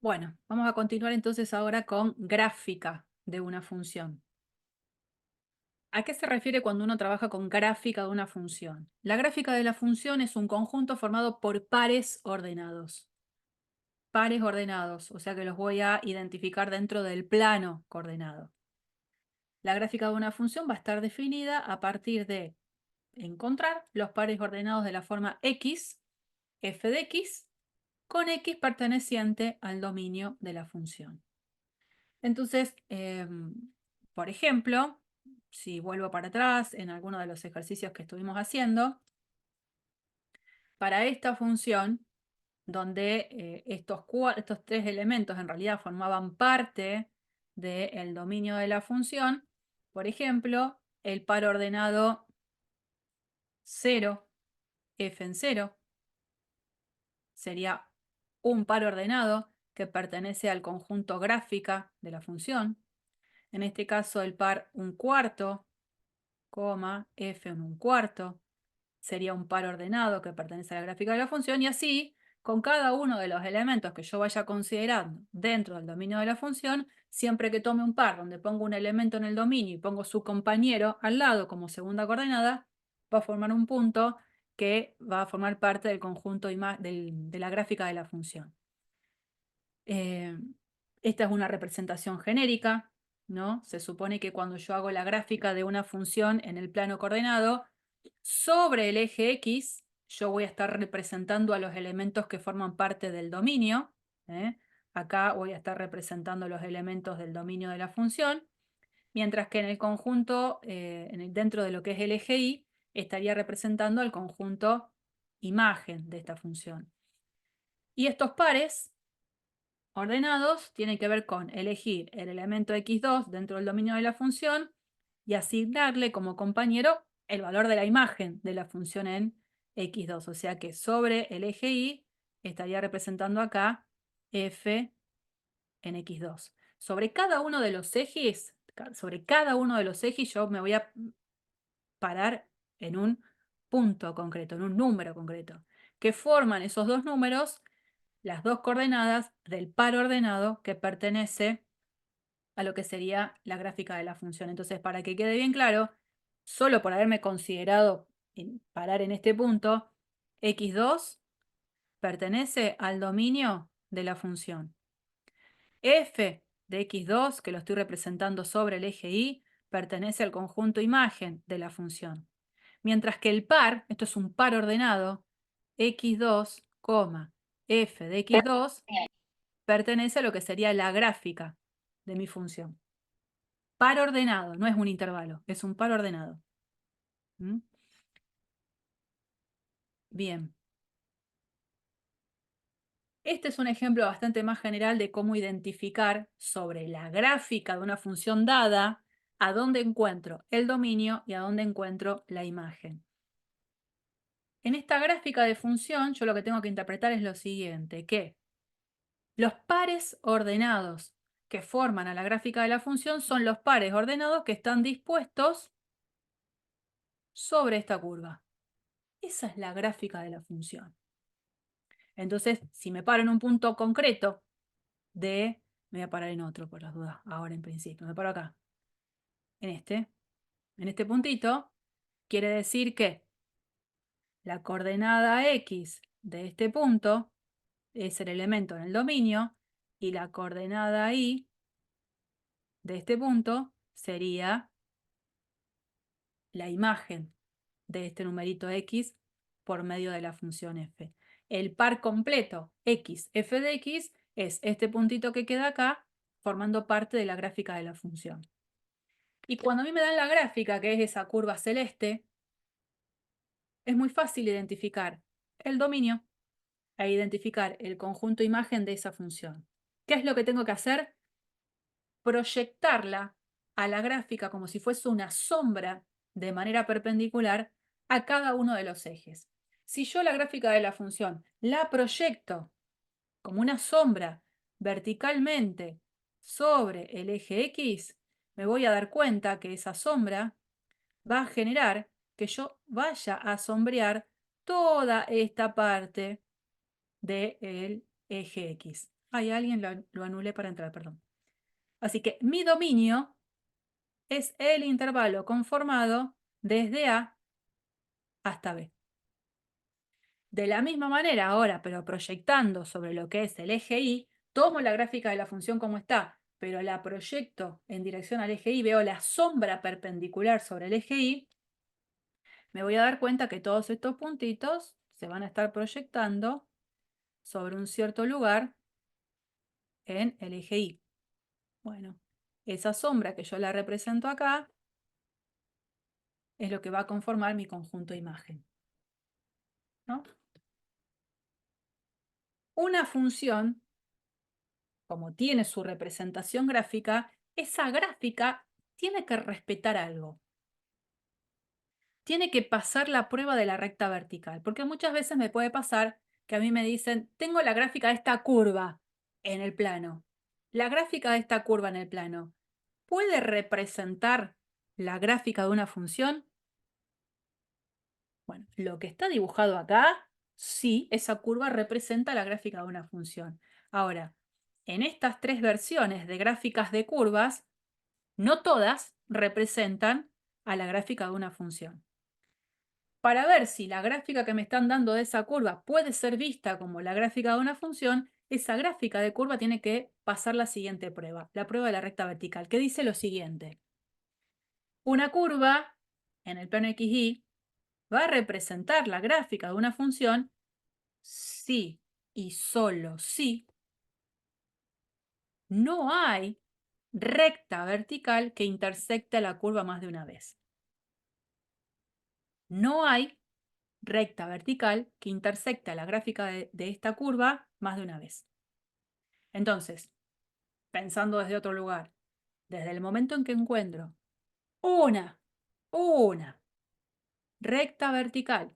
Bueno, vamos a continuar entonces ahora con gráfica de una función. ¿A qué se refiere cuando uno trabaja con gráfica de una función? La gráfica de la función es un conjunto formado por pares ordenados. Pares ordenados, o sea que los voy a identificar dentro del plano coordenado. La gráfica de una función va a estar definida a partir de encontrar los pares ordenados de la forma x, f de x, con x perteneciente al dominio de la función. Entonces, por ejemplo, si vuelvo para atrás en alguno de los ejercicios que estuvimos haciendo, para esta función, donde estos tres elementos en realidad formaban parte del dominio de la función, por ejemplo, el par ordenado 0, f en 0, sería un par ordenado que pertenece al conjunto gráfica de la función. En este caso, el par un cuarto, f en un cuarto, sería un par ordenado que pertenece a la gráfica de la función, y así, con cada uno de los elementos que yo vaya considerando dentro del dominio de la función, siempre que tome un par donde pongo un elemento en el dominio y pongo su compañero al lado como segunda coordenada, va a formar un punto que va a formar parte del conjunto de la gráfica de la función. Eh, Esta es una representación genérica, ¿no? Se supone que cuando yo hago la gráfica de una función en el plano coordenado, sobre el eje X, yo voy a estar representando a los elementos que forman parte del dominio. ¿eh? Acá voy a estar representando los elementos del dominio de la función, mientras que en el conjunto, dentro de lo que es el eje Y, estaría representando al conjunto imagen de esta función. Y estos pares ordenados tienen que ver con elegir el elemento x2 dentro del dominio de la función y asignarle como compañero el valor de la imagen de la función en x2. O sea que sobre el eje Y estaría representando acá f en x2. Sobre cada uno de los ejes yo me voy a parar en un punto concreto, en un número concreto, que forman esos dos números las dos coordenadas del par ordenado que pertenece a lo que sería la gráfica de la función. Entonces, para que quede bien claro, solo por haberme considerado parar en este punto, x2 pertenece al dominio de la función. F de x2, que lo estoy representando sobre el eje Y, pertenece al conjunto imagen de la función. Mientras que el par, esto es un par ordenado, x2, f de x2, pertenece a lo que sería la gráfica de mi función. Par ordenado, no es un intervalo, es un par ordenado. ¿Mm? Bien. Este es un ejemplo bastante más general de cómo identificar sobre la gráfica de una función dada a dónde encuentro el dominio y a dónde encuentro la imagen. En esta gráfica de función, yo lo que tengo que interpretar es lo siguiente, que los pares ordenados que forman a la gráfica de la función son los pares ordenados que están dispuestos sobre esta curva. Esa es la gráfica de la función. Entonces, si me paro en un punto concreto me voy a parar en otro por las dudas, ahora en principio, me paro acá, en este puntito, quiere decir que la coordenada X de este punto es el elemento en el dominio y la coordenada Y de este punto sería la imagen de este numerito X por medio de la función f. El par completo x, f de x, es este puntito que queda acá, formando parte de la gráfica de la función. Y cuando a mí me dan la gráfica, que es esa curva celeste, es muy fácil identificar el dominio e identificar el conjunto imagen de esa función. ¿Qué es lo que tengo que hacer? Proyectarla a la gráfica como si fuese una sombra de manera perpendicular a cada uno de los ejes. Si yo la gráfica de la función la proyecto como una sombra verticalmente sobre el eje X, me voy a dar cuenta que esa sombra va a generar que yo vaya a sombrear toda esta parte del eje X. Ay, alguien lo anulé para entrar, perdón. Así que mi dominio es el intervalo conformado desde A hasta B. De la misma manera ahora, pero proyectando sobre lo que es el eje Y, tomo la gráfica de la función como está, pero la proyecto en dirección al eje Y, veo la sombra perpendicular sobre el eje Y, me voy a dar cuenta que todos estos puntitos se van a estar proyectando sobre un cierto lugar en el eje Y. Bueno, esa sombra que yo la represento acá es lo que va a conformar mi conjunto de imagen, ¿no? Una función, como tiene su representación gráfica, esa gráfica tiene que respetar algo. Tiene que pasar la prueba de la recta vertical, porque muchas veces me puede pasar que a mí me dicen, tengo la gráfica de esta curva en el plano. La gráfica de esta curva en el plano, ¿puede representar la gráfica de una función? Bueno, lo que está dibujado acá, sí, esa curva representa la gráfica de una función. Ahora, en estas tres versiones de gráficas de curvas, no todas representan a la gráfica de una función. Para ver si la gráfica que me están dando de esa curva puede ser vista como la gráfica de una función, esa gráfica de curva tiene que pasar la siguiente prueba, la prueba de la recta vertical, que dice lo siguiente. Una curva en el plano XY va a representar la gráfica de una función si y solo si no hay recta vertical que intersecte la curva más de una vez. No hay recta vertical que intersecta la gráfica de esta curva más de una vez. Entonces, pensando desde otro lugar, desde el momento en que encuentro una recta vertical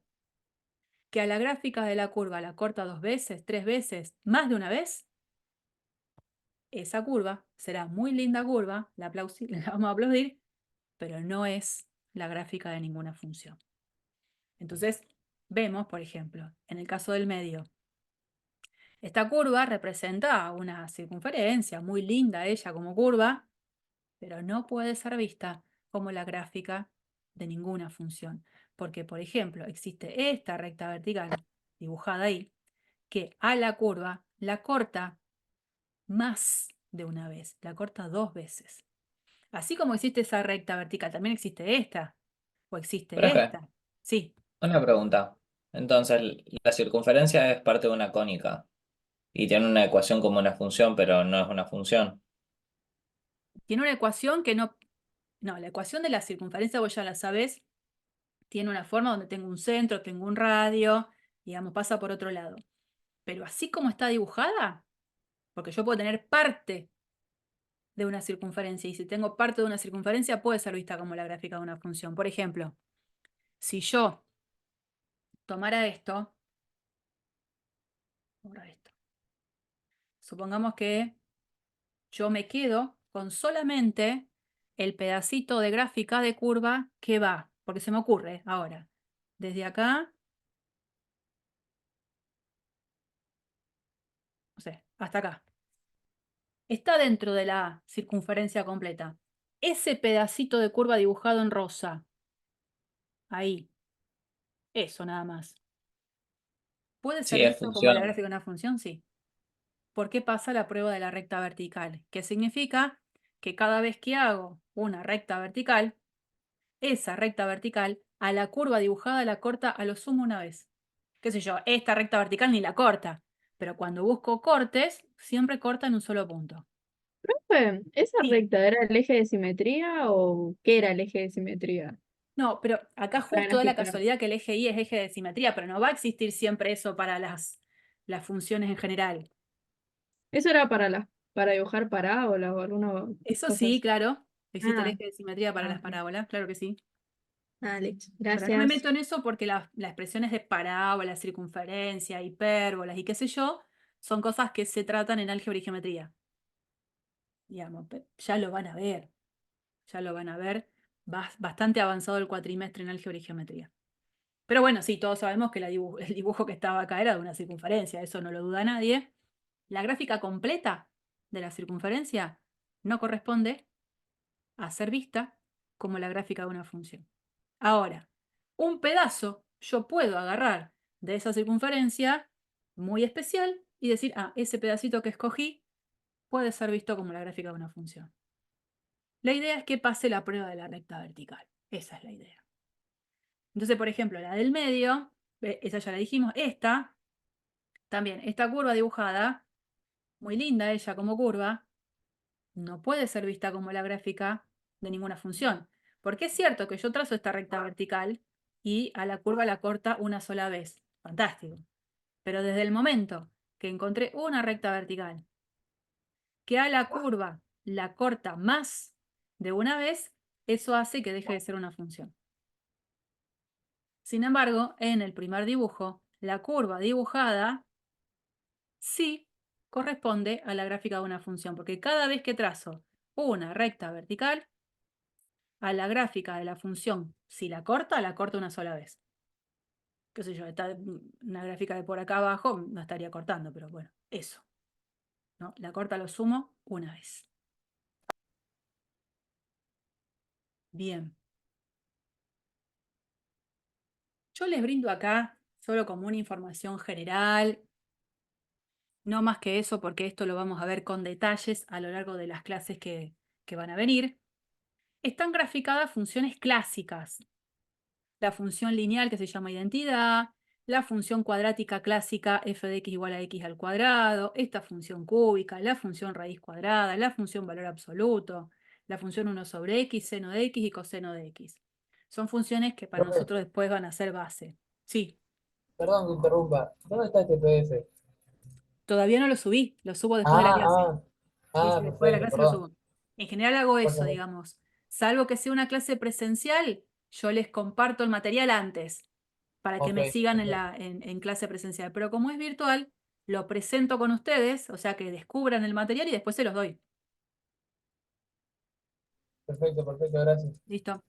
que a la gráfica de la curva la corta 2 veces, 3 veces, más de una vez, esa curva será muy linda curva, la vamos a aplaudir, pero no es la gráfica de ninguna función. Entonces, vemos, por ejemplo, en el caso del medio, esta curva representa una circunferencia, muy linda ella como curva, pero no puede ser vista como la gráfica de ninguna función. Porque, por ejemplo, existe esta recta vertical dibujada ahí, que a la curva la corta más de una vez, la corta 2 veces. Así como existe esa recta vertical, también existe esta, o existe Profe, esta. Sí, una pregunta. Entonces, la circunferencia es parte de una cónica y tiene una ecuación como una función, pero no es una función. tiene una ecuación que no... No, la ecuación de la circunferencia vos ya la sabés, tiene una forma donde tengo un centro, tengo un radio, digamos, pasa por otro lado. Pero así como está dibujada, porque yo puedo tener parte de una circunferencia, y si tengo parte de una circunferencia puede ser vista como la gráfica de una función. Por ejemplo, si yo tomara esto, ahora esto, supongamos que yo me quedo con solamente el pedacito de gráfica de curva que va, porque se me ocurre ahora, desde acá, no sé, hasta acá. Está dentro de la circunferencia completa. Ese pedacito de curva dibujado en rosa, ahí, eso nada más. ¿Puede ser Sí, es visto como la función. gráfica de una función? Sí. ¿Por qué pasa la prueba de la recta vertical? Que significa que cada vez que hago una recta vertical, esa recta vertical a la curva dibujada la corta a lo sumo una vez. Qué sé yo, esta recta vertical ni la corta, pero cuando busco cortes, siempre corta en un solo punto. ¿Esa Sí. recta era el eje de simetría o qué era el eje de simetría? No, pero acá Para justo da la graficar. casualidad que el eje Y es eje de simetría, pero no va a existir siempre eso para las funciones en general. Eso era para dibujar parábolas o alguna Eso cosa sí, así. claro, existe el Ah, eje de simetría para las ok. parábolas, claro que sí. Dale, Pero no me gracias. meto en eso porque las expresiones de parábola, circunferencia, hipérbolas y qué sé yo, son cosas que se tratan en álgebra y geometría. Digamos, ya lo van a ver, ya lo van a ver. Bastante avanzado el cuatrimestre en álgebra y geometría. Pero bueno, sí, todos sabemos que el dibujo que estaba acá era de una circunferencia, eso no lo duda nadie. La gráfica completa de la circunferencia no corresponde a ser vista como la gráfica de una función. Ahora, un pedazo yo puedo agarrar de esa circunferencia muy especial y decir, ah, ese pedacito que escogí puede ser visto como la gráfica de una función. La idea es que pase la prueba de la recta vertical. Esa es la idea. Entonces, por ejemplo, la del medio, esa ya la dijimos, esta, también, esta curva dibujada, muy linda ella como curva, no puede ser vista como la gráfica de ninguna función. Porque es cierto que yo trazo esta recta vertical y a la curva la corta una sola vez. Fantástico. Pero desde el momento que encontré una recta vertical que a la curva la corta más de una vez, eso hace que deje de ser una función. Sin embargo, en el primer dibujo, la curva dibujada sí corresponde a la gráfica de una función, porque cada vez que trazo una recta vertical, a la gráfica de la función, si la corta una sola vez. Qué sé yo, una gráfica de por acá abajo no estaría cortando, pero bueno, eso. ¿No? La corta lo sumo una vez. Bien. Yo les brindo acá solo como una información general, no más que eso, porque esto lo vamos a ver con detalles a lo largo de las clases que van a venir. Están graficadas funciones clásicas. La función lineal que se llama identidad, la función cuadrática clásica f de x igual a x al cuadrado, esta función cúbica, la función raíz cuadrada, la función valor absoluto, la función 1 sobre x, seno de x y coseno de x. Son funciones que para Profe, nosotros después van a ser base. Sí, perdón que interrumpa. ¿Dónde está este PDF? todavía no lo subí, lo subo después de la clase. Sí, sí, después de la Perfecto, clase lo perdón. subo. En general hago Por eso, favor. digamos. Salvo que sea una clase presencial, yo les comparto el material antes para que Ok, me sigan en, perfecto, en clase presencial. Pero como es virtual, lo presento con ustedes, o sea que descubran el material y después se los doy. perfecto, perfecto, gracias. ¿Listo?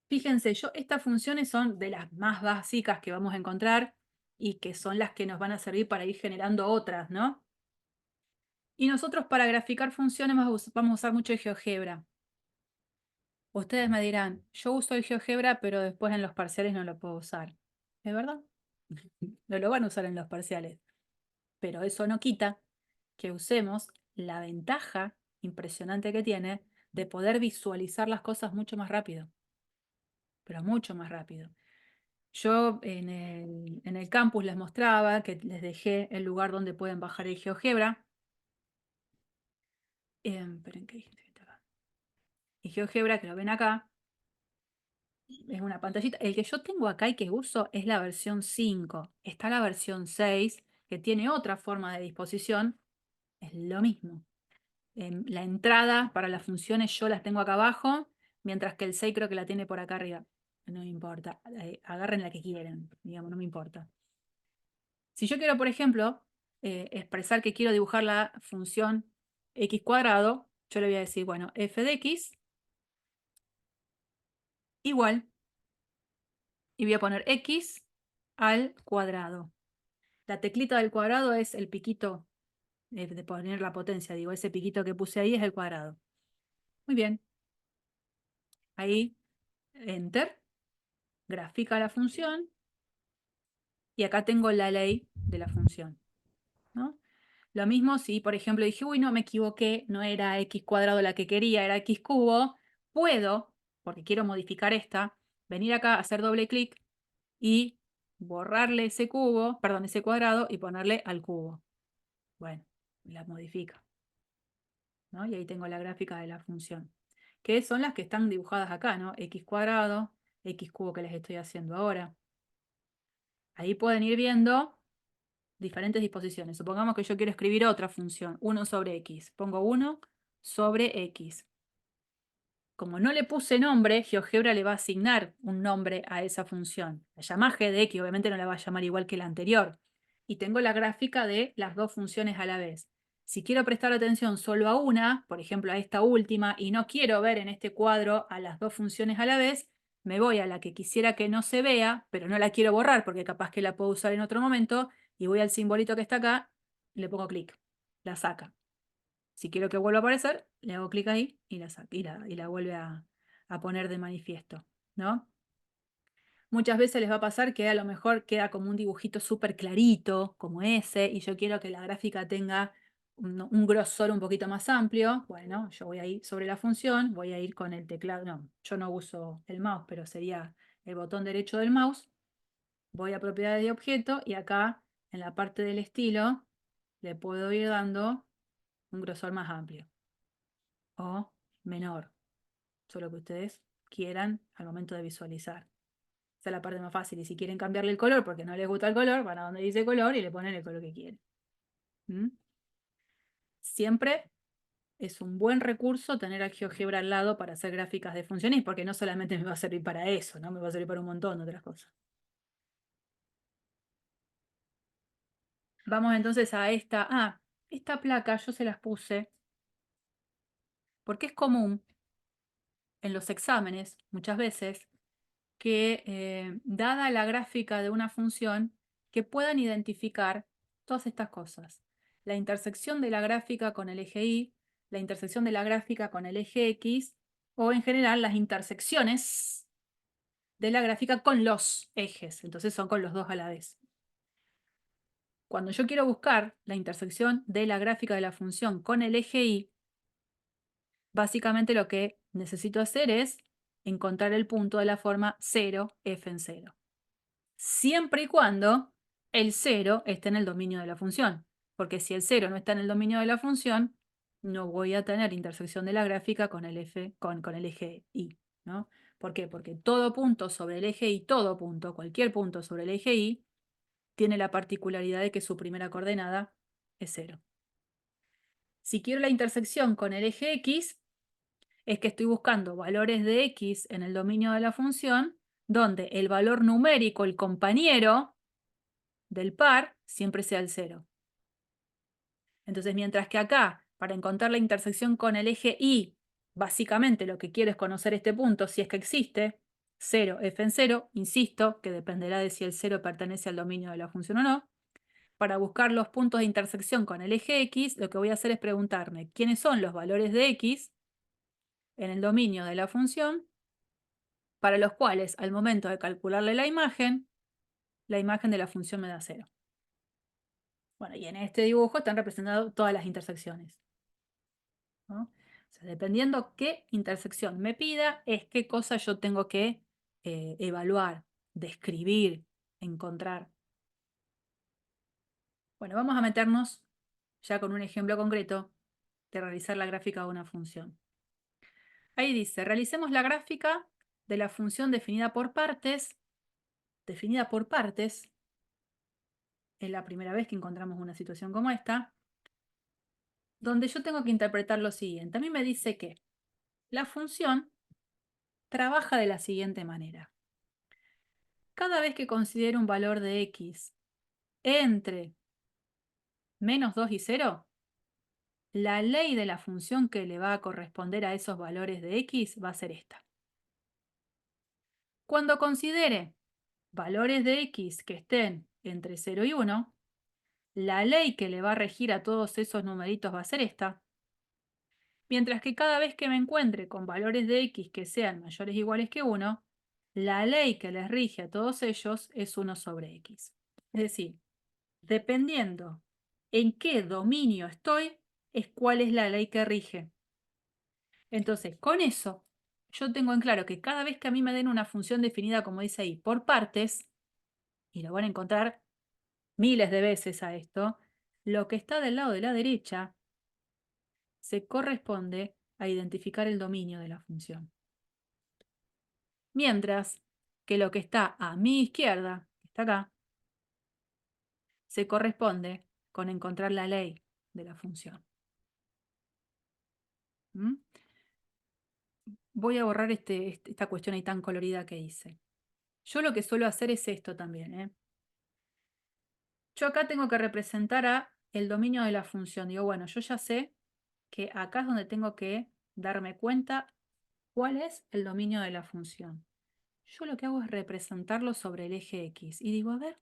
Fíjense, estas funciones son de las más básicas que vamos a encontrar y que son las que nos van a servir para ir generando otras, ¿no? Y nosotros para graficar funciones vamos a usar mucho el GeoGebra. Ustedes me dirán, yo uso el GeoGebra, pero después en los parciales no lo puedo usar. ¿Es verdad? No lo van a usar en los parciales. Pero eso no quita que usemos la ventaja impresionante que tiene de poder visualizar las cosas mucho más rápido. Pero mucho más rápido. Yo en el campus les mostraba que les dejé el lugar donde pueden bajar el GeoGebra. Esperen, ¿qué dije? El GeoGebra, que lo ven acá, es una pantallita. El que yo tengo acá y que uso es la versión 5. Está la versión 6, que tiene otra forma de disposición. Es lo mismo. La entrada para las funciones yo las tengo acá abajo, mientras que el 6 creo que la tiene por acá arriba. No me importa. Agarren la que quieran, digamos, no me importa. Si yo quiero, por ejemplo, expresar que quiero dibujar la función x cuadrado, yo le voy a decir, bueno, f de x igual, y voy a poner x al cuadrado. La teclita del cuadrado es el piquito de poner la potencia, digo, ese piquito que puse ahí es el cuadrado. Muy bien. Ahí, enter, grafica la función, y acá tengo la ley de la función, ¿no? Lo mismo si, por ejemplo, dije, uy, no, me equivoqué, no era x cuadrado la que quería, era x cubo, puedo, porque quiero modificar esta, venir acá, hacer doble clic y borrarle ese cubo, perdón, ese cuadrado y ponerle al cubo. Bueno, la modifica, ¿no? Y ahí tengo la gráfica de la función, que son las que están dibujadas acá, ¿no? X cuadrado, x cubo que les estoy haciendo ahora. Ahí pueden ir viendo diferentes disposiciones. Supongamos que yo quiero escribir otra función, 1 sobre x. Pongo 1 sobre x. Como no le puse nombre, GeoGebra le va a asignar un nombre a esa función. La llama g de x, obviamente no la va a llamar igual que la anterior. Y tengo la gráfica de las dos funciones a la vez. Si quiero prestar atención solo a una, por ejemplo a esta última, y no quiero ver en este cuadro a las dos funciones a la vez, me voy a la que quisiera que no se vea, pero no la quiero borrar porque capaz que la puedo usar en otro momento, y voy al simbolito que está acá, le pongo clic, la saca. Si quiero que vuelva a aparecer, le hago clic ahí y la saca, y la vuelve a poner de manifiesto, ¿no? Muchas veces les va a pasar que a lo mejor queda como un dibujito súper clarito, como ese, y yo quiero que la gráfica tenga un grosor un poquito más amplio. Bueno, yo voy a ir sobre la función, voy a ir con el teclado. No, yo no uso el mouse, pero sería el botón derecho del mouse. Voy a propiedades de objeto y acá en la parte del estilo le puedo ir dando un grosor más amplio o menor, solo que ustedes quieran al momento de visualizar. Esa es la parte más fácil. Y si quieren cambiarle el color porque no les gusta el color, van a donde dice color y le ponen el color que quieren. ¿Mm? Siempre es un buen recurso tener al GeoGebra al lado para hacer gráficas de funciones, porque no solamente me va a servir para eso, ¿no? Me va a servir para un montón de otras cosas. Vamos entonces a esta placa yo se las puse porque es común en los exámenes, muchas veces, que dada la gráfica de una función, que puedan identificar todas estas cosas. La intersección de la gráfica con el eje Y, la intersección de la gráfica con el eje X, o en general las intersecciones de la gráfica con los ejes. Entonces son con los dos a la vez. Cuando yo quiero buscar la intersección de la gráfica de la función con el eje Y, básicamente lo que necesito hacer es encontrar el punto de la forma 0, f en 0. Siempre y cuando el 0 esté en el dominio de la función. Porque si el 0 no está en el dominio de la función, no voy a tener intersección de la gráfica con el eje Y, ¿no? ¿Por qué? Porque todo punto sobre el eje Y, todo punto, cualquier punto sobre el eje Y, tiene la particularidad de que su primera coordenada es 0. Si quiero la intersección con el eje X, es que estoy buscando valores de X en el dominio de la función, donde el valor numérico, el compañero del par, siempre sea el 0. Entonces, mientras que acá, para encontrar la intersección con el eje Y, básicamente lo que quiero es conocer este punto, si es que existe, 0, f en 0, insisto, que dependerá de si el 0 pertenece al dominio de la función o no. Para buscar los puntos de intersección con el eje X, lo que voy a hacer es preguntarme quiénes son los valores de X en el dominio de la función, para los cuales al momento de calcularle la imagen de la función me da 0. Bueno, y en este dibujo están representadas todas las intersecciones, ¿no? O sea, dependiendo qué intersección me pida, es qué cosa yo tengo que evaluar, describir, encontrar. Bueno, vamos a meternos ya con un ejemplo concreto de realizar la gráfica de una función. Ahí dice, realicemos la gráfica de la función definida por partes. Definida por partes, es la primera vez que encontramos una situación como esta, donde yo tengo que interpretar lo siguiente. A mí me dice que la función trabaja de la siguiente manera. Cada vez que considero un valor de x entre menos 2 y 0, la ley de la función que le va a corresponder a esos valores de x va a ser esta. Cuando considere valores de x que estén entre 0 y 1, la ley que le va a regir a todos esos numeritos va a ser esta. Mientras que cada vez que me encuentre con valores de x que sean mayores o iguales que 1, la ley que les rige a todos ellos es 1 sobre x. Es decir, dependiendo en qué dominio estoy, es cuál es la ley que rige. Entonces, con eso, yo tengo en claro que cada vez que a mí me den una función definida, como dice ahí, por partes, y lo van a encontrar miles de veces a esto, lo que está del lado de la derecha se corresponde a identificar el dominio de la función. Mientras que lo que está a mi izquierda, que está acá, se corresponde con encontrar la ley de la función. ¿Mm? Voy a borrar esta cuestión ahí tan colorida que hice. Yo lo que suelo hacer es esto también, ¿eh? Yo acá tengo que representar el dominio de la función. Digo, bueno, yo ya sé que acá es donde tengo que darme cuenta cuál es el dominio de la función. Yo lo que hago es representarlo sobre el eje X. Y digo, a ver,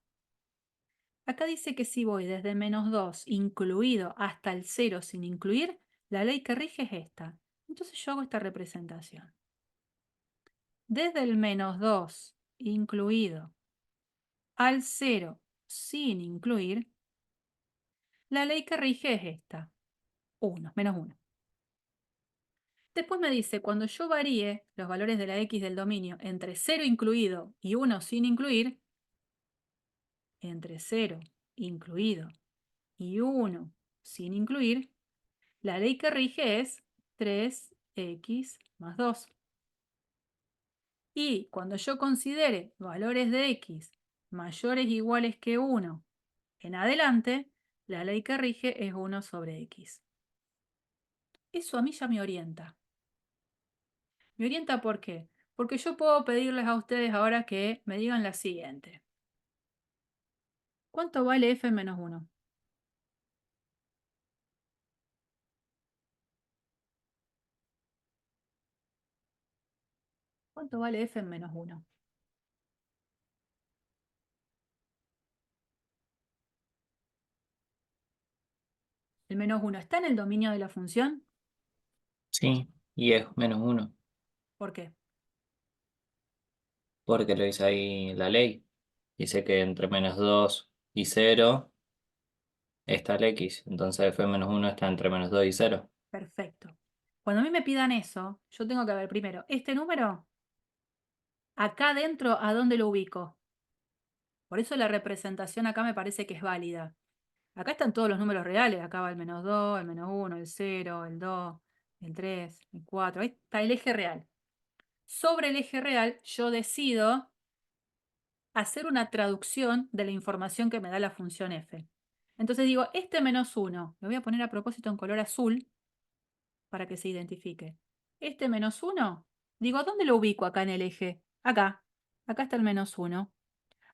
Acá dice que si voy desde menos 2 incluido hasta el 0 sin incluir, la ley que rige es esta. Entonces yo hago esta representación. Desde el menos 2 incluido al 0 sin incluir, la ley que rige es esta. 1, menos 1. Después me dice, cuando yo varíe los valores de la x del dominio entre 0 incluido y 1 sin incluir, entre 0 incluido y 1 sin incluir, la ley que rige es 3x más 2. Y cuando yo considere valores de x mayores o iguales que 1 en adelante, la ley que rige es 1 sobre x. Eso a mí ya me orienta. ¿Me orienta por qué? Porque yo puedo pedirles a ustedes ahora que me digan la siguiente. ¿Cuánto vale f menos 1? ¿Cuánto vale f en menos 1? El menos 1 está en el dominio de la función. Sí, y es menos 1, ¿Por qué? porque lo dice ahí la ley. Dice que entre menos 2 y 0 está el x, entonces f menos 1 está entre menos 2 y 0. Perfecto. Cuando a mí me pidan eso, yo tengo que ver primero, este número, acá adentro, ¿a dónde lo ubico? Por eso la representación acá me parece que es válida. Acá están todos los números reales. Acá va el menos 2, el menos 1, el 0, el 2, el 3, el 4. Ahí está el eje real. Sobre el eje real yo decido hacer una traducción de la información que me da la función f. Entonces digo, este menos 1, lo voy a poner a propósito en color azul para que se identifique. Este menos 1, digo, ¿dónde lo ubico acá en el eje? Acá. Acá está el menos 1.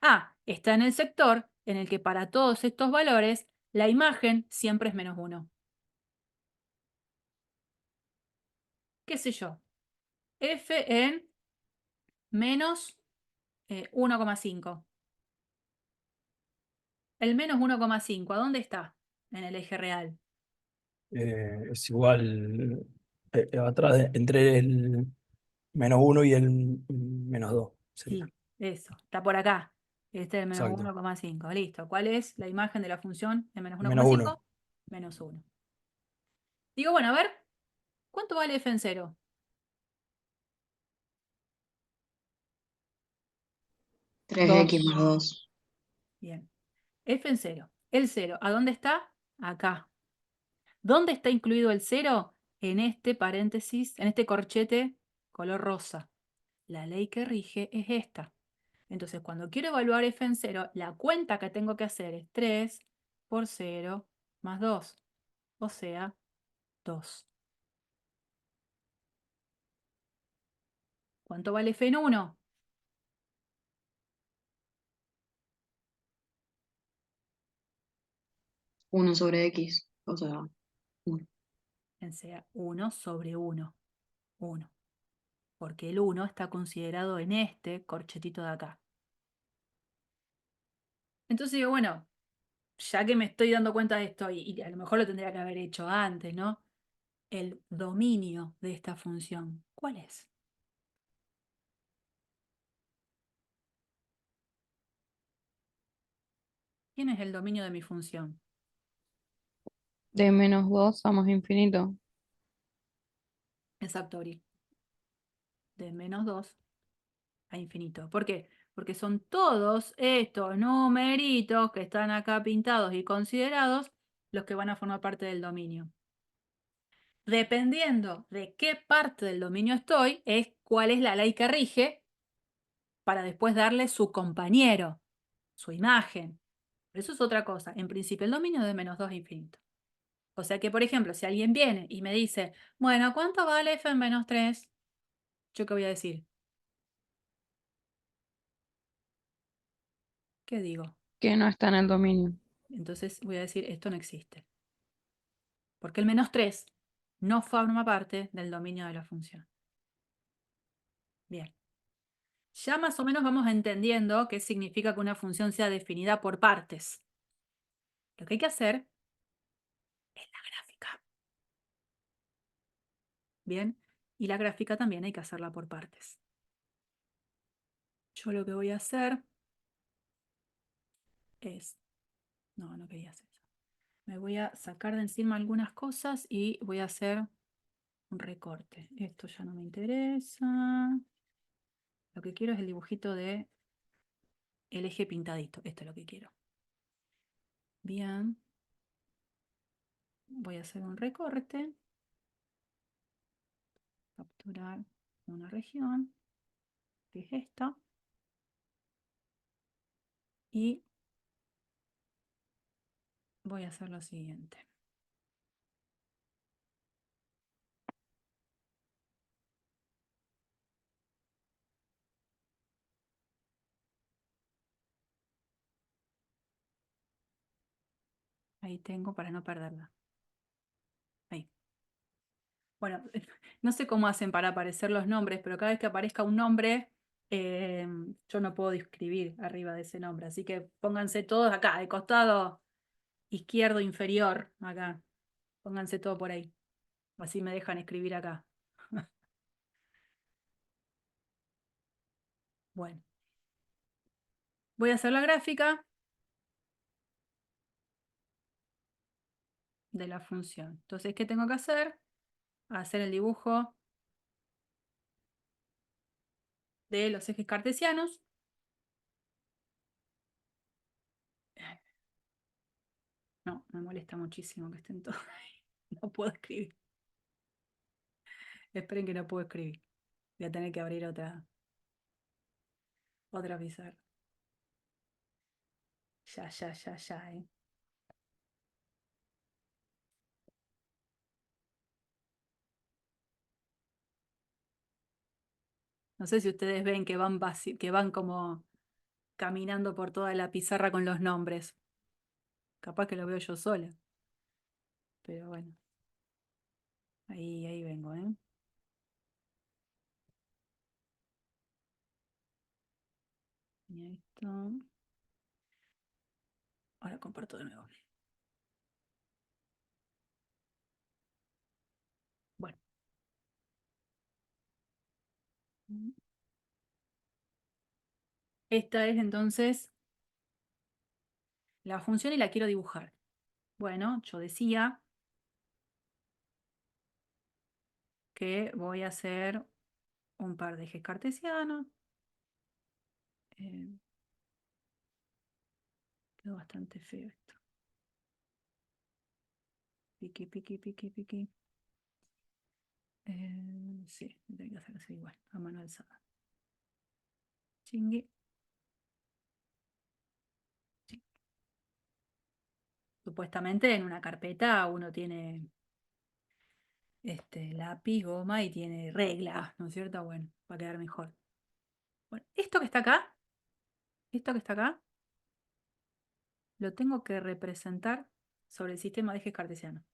Ah, está en el sector en el que para todos estos valores la imagen siempre es menos 1. ¿Qué sé yo? F en menos 1,5. El menos 1,5, ¿a dónde está? En el eje real. Es igual atrás entre el menos 1 y el menos 2. Sí, Sería. eso, está por acá. Este es el menos Exacto. 1,5. Listo. ¿Cuál es la imagen de la función de menos Menos 1. 1,5? Menos 1. Digo, bueno, a ver, ¿cuánto vale f en 0? 3x más 2. Bien. F en 0. El 0, ¿a dónde está? Acá. ¿Dónde está incluido el 0? En este paréntesis, en este corchete color rosa. La ley que rige es esta. Entonces, cuando quiero evaluar f en 0, la cuenta que tengo que hacer es 3 por 0 más 2. O sea, 2. ¿Cuánto vale f en 1? 1 sobre x. O sea, 1. O sea, 1 sobre 1. 1. Porque el 1 está considerado en este corchetito de acá. Entonces digo, bueno, ya que me estoy dando cuenta de esto, y a lo mejor lo tendría que haber hecho antes, ¿no? El dominio de esta función, ¿cuál es? ¿Quién es el dominio de mi función? De menos 2 a más infinito. Exacto, Ori. De menos 2 a infinito. ¿Por qué? Porque son todos estos numeritos que están acá pintados y considerados los que van a formar parte del dominio. Dependiendo de qué parte del dominio estoy, es cuál es la ley que rige para después darle su compañero, su imagen. Eso es otra cosa. En principio, el dominio es de menos 2 a infinito. O sea que, por ejemplo, si alguien viene y me dice, bueno, ¿cuánto vale f en menos 3? ¿Yo qué voy a decir? ¿Qué digo? Que no está en el dominio. Entonces voy a decir, esto no existe. Porque el menos 3 no forma parte del dominio de la función. Bien. Ya más o menos vamos entendiendo qué significa que una función sea definida por partes. Lo que hay que hacer es la gráfica. Bien, y la gráfica también hay que hacerla por partes. Yo lo que voy a hacer es... No quería hacer eso. Me voy a sacar de encima algunas cosas y voy a hacer un recorte. Esto ya no me interesa. Lo que quiero es el dibujito de el eje pintadito. Esto es lo que quiero. Bien. Voy a hacer un recorte. Capturar una región, que es esta. Y voy a hacer lo siguiente. Ahí tengo para no perderla. Ahí. Bueno, no sé cómo hacen para aparecer los nombres, pero cada vez que aparezca un nombre, yo no puedo escribir arriba de ese nombre. Así que pónganse todos acá, de costado izquierdo inferior, acá. Pónganse todo por ahí. Así me dejan escribir acá. Bueno. Voy a hacer la gráfica de la función. Entonces, ¿qué tengo que hacer? Hacer el dibujo de los ejes cartesianos. No, me molesta muchísimo que estén todos ahí. No puedo escribir. Esperen que no puedo escribir. Voy a tener que abrir otra pizarra. Ya. No sé si ustedes ven que que van como caminando por toda la pizarra con los nombres. Capaz que lo veo yo sola. Pero bueno. Ahí vengo, ¿eh? Y esto. Ahora comparto de nuevo. Bueno. Esta es entonces la función y la quiero dibujar. Bueno, yo decía que voy a hacer un par de ejes cartesianos. Quedó bastante feo esto. Piqui. Sí, tengo que hacer así igual, a mano alzada. Chingui. Sí. Supuestamente en una carpeta uno tiene lápiz, goma y tiene reglas, ¿no es cierto? Bueno, va a quedar mejor. Bueno, esto que está acá, lo tengo que representar sobre el sistema de ejes cartesianos.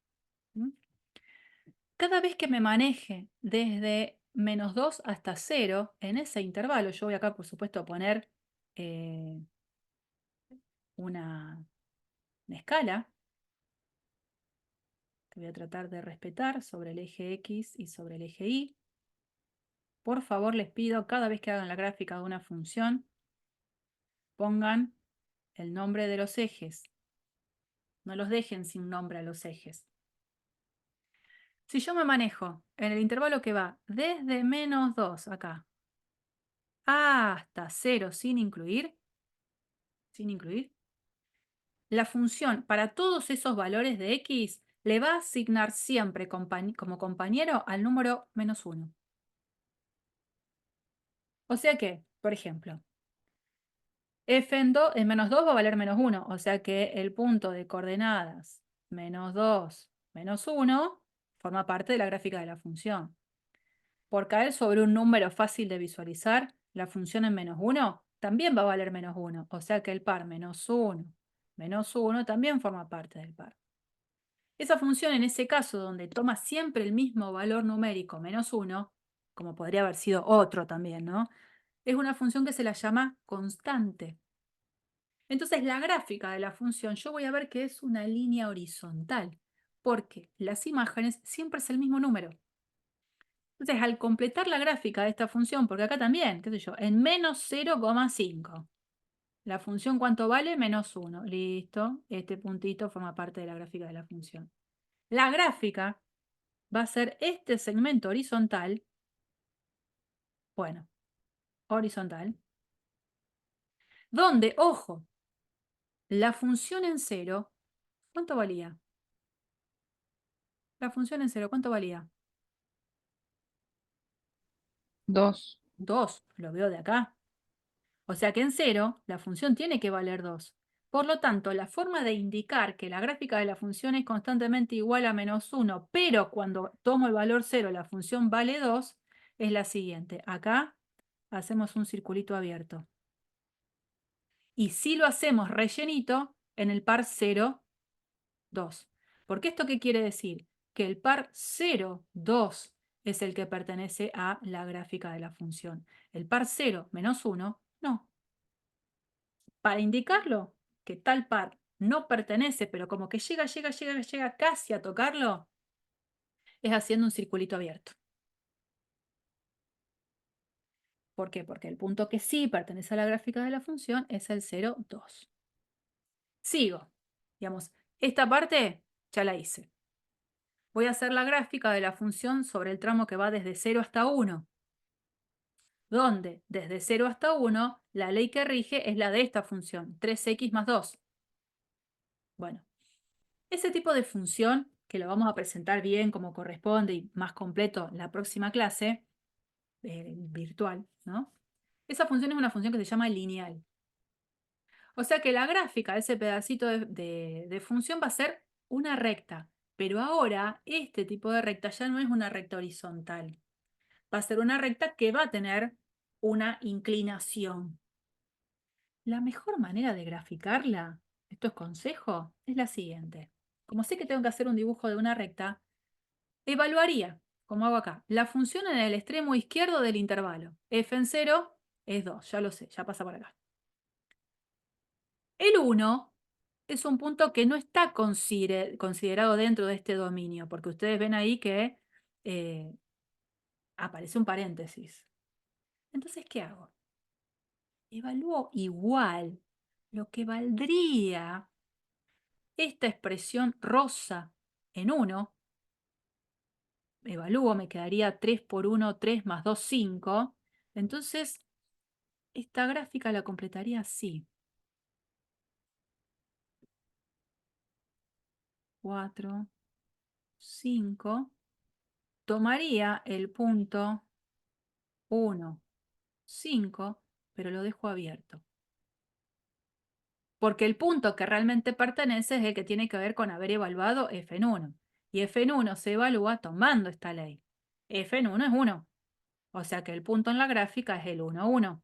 ¿Mm? Cada vez que me maneje desde -2 hasta 0, en ese intervalo, yo voy acá, por supuesto, a poner una escala que voy a tratar de respetar sobre el eje X y sobre el eje Y. Por favor, les pido, cada vez que hagan la gráfica de una función, pongan el nombre de los ejes. No los dejen sin nombre a los ejes. Si yo me manejo en el intervalo que va desde -2 acá hasta 0 sin incluir, la función para todos esos valores de X le va a asignar siempre como compañero al número -1. O sea que, por ejemplo, f en -2 va a valer -1, o sea que el punto de coordenadas -2, -1 forma parte de la gráfica de la función. Por caer sobre un número fácil de visualizar, la función en -1 también va a valer -1, o sea que el par -1, -1 también forma parte del par. Esa función en ese caso, donde toma siempre el mismo valor numérico, -1, como podría haber sido otro también, ¿no? Es una función que se la llama constante. Entonces la gráfica de la función yo voy a ver que es una línea horizontal, porque las imágenes siempre es el mismo número. Entonces al completar la gráfica de esta función, porque acá también, qué sé yo, en menos 0,5. La función ¿cuánto vale? Menos 1. Listo. Este puntito forma parte de la gráfica de la función. La gráfica va a ser este segmento horizontal. Bueno, horizontal. Donde, ojo, la función en 0, ¿cuánto valía? La función en 0, ¿cuánto valía? 2. 2. Lo veo de acá. O sea que en 0 la función tiene que valer 2. Por lo tanto, la forma de indicar que la gráfica de la función es constantemente igual a menos 1, pero cuando tomo el valor 0 la función vale 2, es la siguiente. Acá hacemos un circulito abierto. Y si lo hacemos rellenito en el par 0, 2. ¿Porque esto qué quiere decir? Que el par 0, 2 es el que pertenece a la gráfica de la función. El par 0 menos 1, no. Para indicarlo, que tal par no pertenece, pero como que llega casi a tocarlo, es haciendo un circulito abierto. ¿Por qué? Porque el punto que sí pertenece a la gráfica de la función es el 0, 2. Sigo. Digamos, esta parte ya la hice. Voy a hacer la gráfica de la función sobre el tramo que va desde 0 hasta 1. Donde desde 0 hasta 1, la ley que rige es la de esta función, 3x más 2. Bueno, ese tipo de función, que lo vamos a presentar bien como corresponde y más completo en la próxima clase, virtual, ¿no? Esa función es una función que se llama lineal. O sea que la gráfica de ese pedacito de función va a ser una recta. Pero ahora este tipo de recta ya no es una recta horizontal. Va a ser una recta que va a tener una inclinación. La mejor manera de graficarla, esto es consejo, es la siguiente. Como sé que tengo que hacer un dibujo de una recta, evaluaría, como hago acá, la función en el extremo izquierdo del intervalo. F en 0 es 2, ya lo sé, ya pasa por acá. El 1 es un punto que no está considerado dentro de este dominio, porque ustedes ven ahí que aparece un paréntesis. Entonces, ¿qué hago? Evalúo igual lo que valdría esta expresión rosa en 1. Evalúo, me quedaría 3 por 1, 3 más 2, 5. Entonces, esta gráfica la completaría así. 4, 5. Tomaría el punto 1, 5, pero lo dejo abierto. Porque el punto que realmente pertenece es el que tiene que ver con haber evaluado f en 1. Y f en 1 se evalúa tomando esta ley. F en 1 es 1. O sea que el punto en la gráfica es el 1, 1.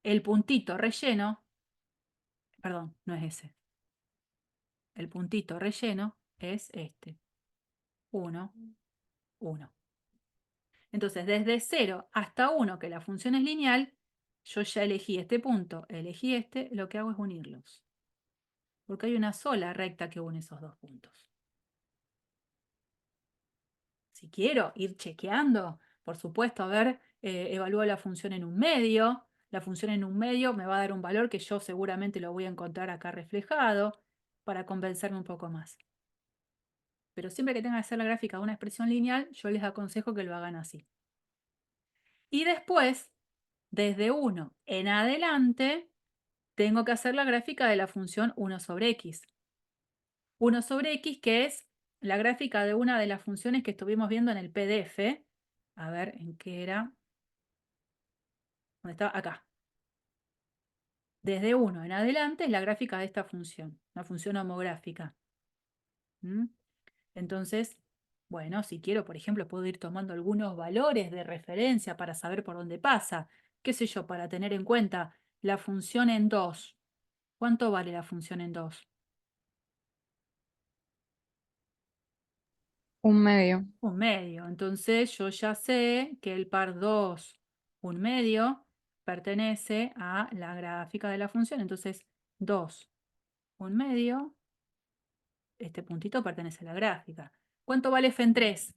El puntito relleno, perdón, no es ese. El puntito relleno es este. 1, 1. Entonces, desde 0 hasta 1, que la función es lineal, yo ya elegí este punto, elegí este, lo que hago es unirlos. Porque hay una sola recta que une esos dos puntos. Si quiero ir chequeando, por supuesto, a ver, evalúo la función en un medio. La función en un medio me va a dar un valor que yo seguramente lo voy a encontrar acá reflejado para convencerme un poco más. Pero siempre que tenga que hacer la gráfica de una expresión lineal, yo les aconsejo que lo hagan así. Y después, desde 1 en adelante, tengo que hacer la gráfica de la función 1 sobre x. 1 sobre x, que es la gráfica de una de las funciones que estuvimos viendo en el PDF. A ver, ¿en qué era? ¿Dónde está? Acá. Desde 1 en adelante es la gráfica de esta función, una función homográfica. ¿Mm? Entonces, bueno, si quiero, por ejemplo, puedo ir tomando algunos valores de referencia para saber por dónde pasa. ¿Qué sé yo? Para tener en cuenta la función en 2. ¿Cuánto vale la función en 2? Un medio. Un medio. Entonces yo ya sé que el par 2, un medio, pertenece a la gráfica de la función. Entonces, 2, 1/2, este puntito pertenece a la gráfica. ¿Cuánto vale f en 3?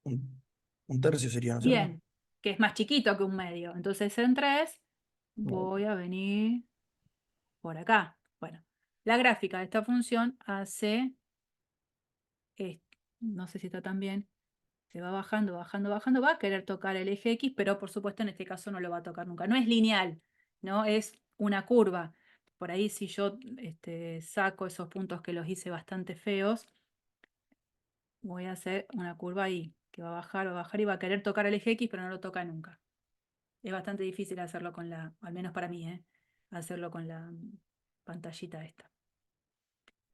Un tercio sería, ¿no es cierto? Bien, que es más chiquito que 1/2. Entonces, en 3 voy a venir por acá. Bueno, la gráfica de esta función hace, no sé si está tan bien, se va bajando, bajando, bajando, va a querer tocar el eje X, pero por supuesto en este caso no lo va a tocar nunca. No es lineal, ¿no? Es una curva. Por ahí si yo saco esos puntos que los hice bastante feos, voy a hacer una curva ahí, que va a bajar y va a querer tocar el eje X, pero no lo toca nunca. Es bastante difícil hacerlo con al menos para mí, hacerlo con la pantallita esta.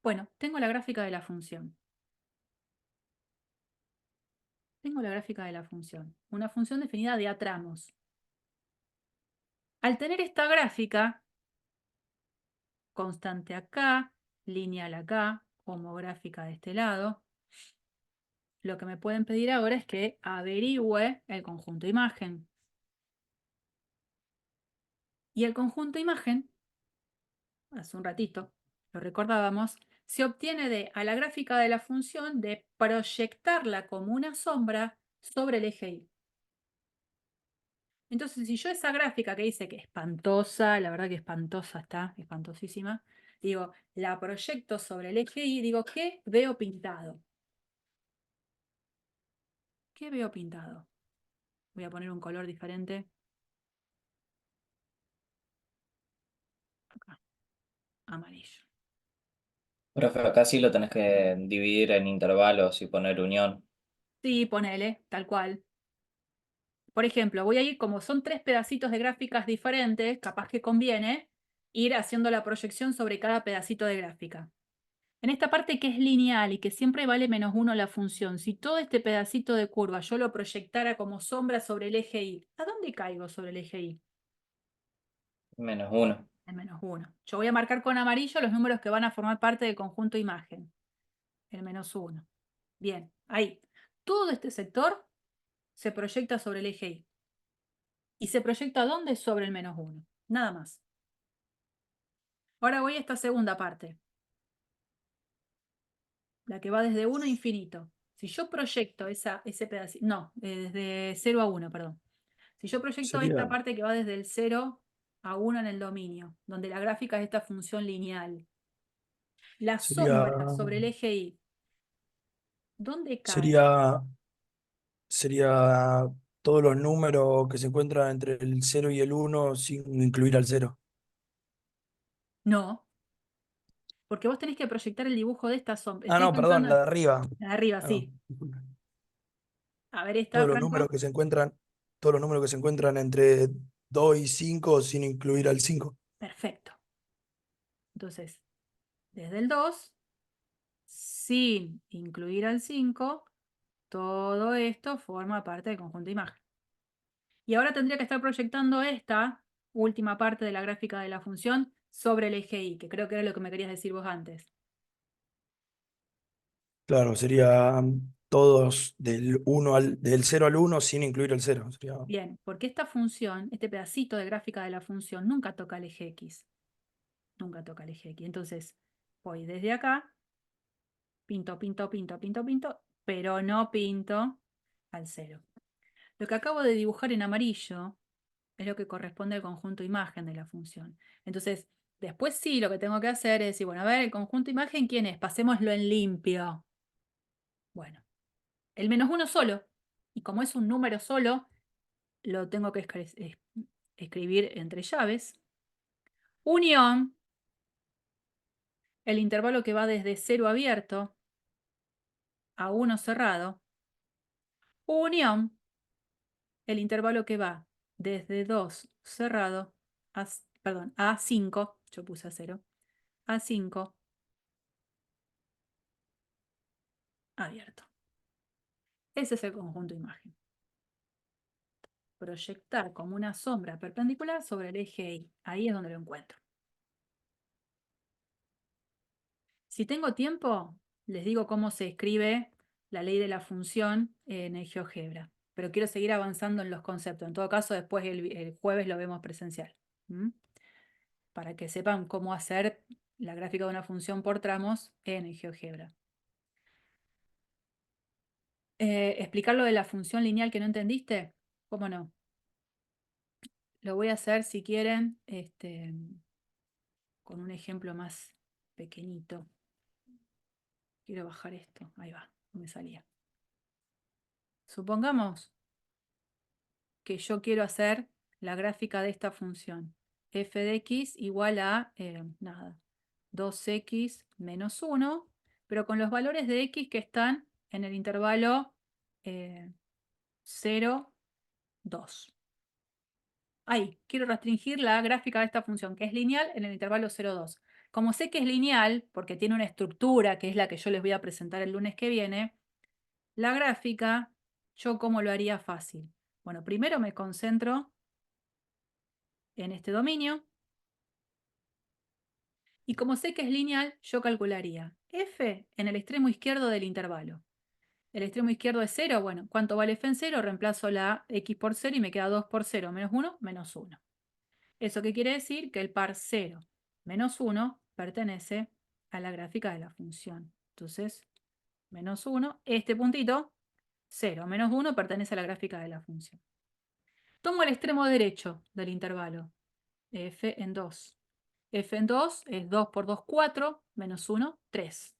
Bueno, tengo la gráfica de la función. Tengo la gráfica de la función. Una función definida de a tramos. Al tener esta gráfica, constante acá, lineal acá, homográfica de este lado, lo que me pueden pedir ahora es que averigüe el conjunto imagen. Y el conjunto imagen, hace un ratito, lo recordábamos, se obtiene a la gráfica de la función de proyectarla como una sombra sobre el eje Y. Entonces, si yo esa gráfica que dice que espantosa, la verdad que espantosa está, espantosísima, digo, la proyecto sobre el eje Y, digo, ¿qué veo pintado? ¿Qué veo pintado? Voy a poner un color diferente. Acá, amarillo. Profe, acá sí lo tenés que dividir en intervalos y poner unión. Sí, ponele, tal cual. Por ejemplo, voy a ir, como son 3 pedacitos de gráficas diferentes, capaz que conviene ir haciendo la proyección sobre cada pedacito de gráfica. En esta parte que es lineal y que siempre vale -1 la función, si todo este pedacito de curva yo lo proyectara como sombra sobre el eje Y, ¿a dónde caigo sobre el eje Y? -1. En -1. Yo voy a marcar con amarillo los números que van a formar parte del conjunto imagen. El -1. Bien, ahí. Todo este sector se proyecta sobre el eje Y. ¿Y se proyecta dónde? Sobre el -1. Nada más. Ahora voy a esta segunda parte. La que va desde 1 a infinito. Si yo proyecto ese pedacito, no, desde 0 a 1, perdón. Si yo proyecto esta Sería, parte que va desde el 0 a 1 en el dominio, donde la gráfica es esta función lineal, la sería, sombra sobre el eje Y, ¿dónde cae? sería, sería todos los números que se encuentran entre el 0 y el 1 sin incluir al 0. No, porque vos tenés que proyectar el dibujo de esta sombra. Ah, Estoy no, perdón, pensando la en de arriba. la de arriba, Perdón, sí. disculpe. A ver, esta, Todos los números Franco. que se encuentran, todos los números que se encuentran entre 2 y 5 sin incluir al 5. Perfecto. Entonces, desde el 2, sin incluir al 5, todo esto forma parte del conjunto de imagen. Y ahora tendría que estar proyectando esta última parte de la gráfica de la función sobre el eje Y, que creo que era lo que me querías decir vos antes. Claro, serían todos del 0 al 1 sin incluir el 0. Sería, Bien, porque esta función, este pedacito de gráfica de la función, nunca toca el eje X. Nunca toca el eje X. Entonces, voy desde acá, pinto, pinto, pinto, pinto, pinto, pero no pinto al 0. Lo que acabo de dibujar en amarillo es lo que corresponde al conjunto imagen de la función. Entonces, después sí, lo que tengo que hacer es decir, bueno, a ver, el conjunto imagen, ¿quién es? Pasémoslo en limpio. Bueno, el -1 solo. Y como es un número solo, lo tengo que escribir entre llaves. Unión, el intervalo que va desde 0 abierto a 1 cerrado. Unión, el intervalo que va desde 2 cerrado a 5, yo puse a 0, a 5 abierto. Ese es el conjunto imagen. Proyectar como una sombra perpendicular sobre el eje Y. Ahí es donde lo encuentro. Si tengo tiempo, les digo cómo se escribe la ley de la función en el GeoGebra. pero quiero seguir avanzando en los conceptos. En todo caso, después el jueves lo vemos presencial. ¿Mm? Para que sepan cómo hacer la gráfica de una función por tramos en el GeoGebra. ¿Explicar lo de la función lineal que no entendiste? ¿Cómo no? Lo voy a hacer, si quieren, con un ejemplo más pequeñito. Quiero bajar esto. Ahí va, no me salía. Supongamos que yo quiero hacer la gráfica de esta función. F de x igual a, nada, 2x menos 1, pero con los valores de x que están en el intervalo 0, 2. Ahí, quiero restringir la gráfica de esta función, que es lineal en el intervalo 0, 2. Como sé que es lineal, porque tiene una estructura que es la que yo les voy a presentar el lunes que viene, la gráfica, ¿yo cómo lo haría fácil? Bueno, primero me concentro en este dominio. Y como sé que es lineal, yo calcularía f en el extremo izquierdo del intervalo. El extremo izquierdo es 0, bueno, ¿cuánto vale f en 0? Reemplazo la x por 0 y me queda 2 por 0 menos 1, menos 1. ¿Eso qué quiere decir? Que el par 0 menos 1 pertenece a la gráfica de la función. Entonces, menos 1, este puntito, 0 menos 1 pertenece a la gráfica de la función. Tomo el extremo derecho del intervalo, f en 2. F en 2 es 2 por 2, 4, menos 1, 3.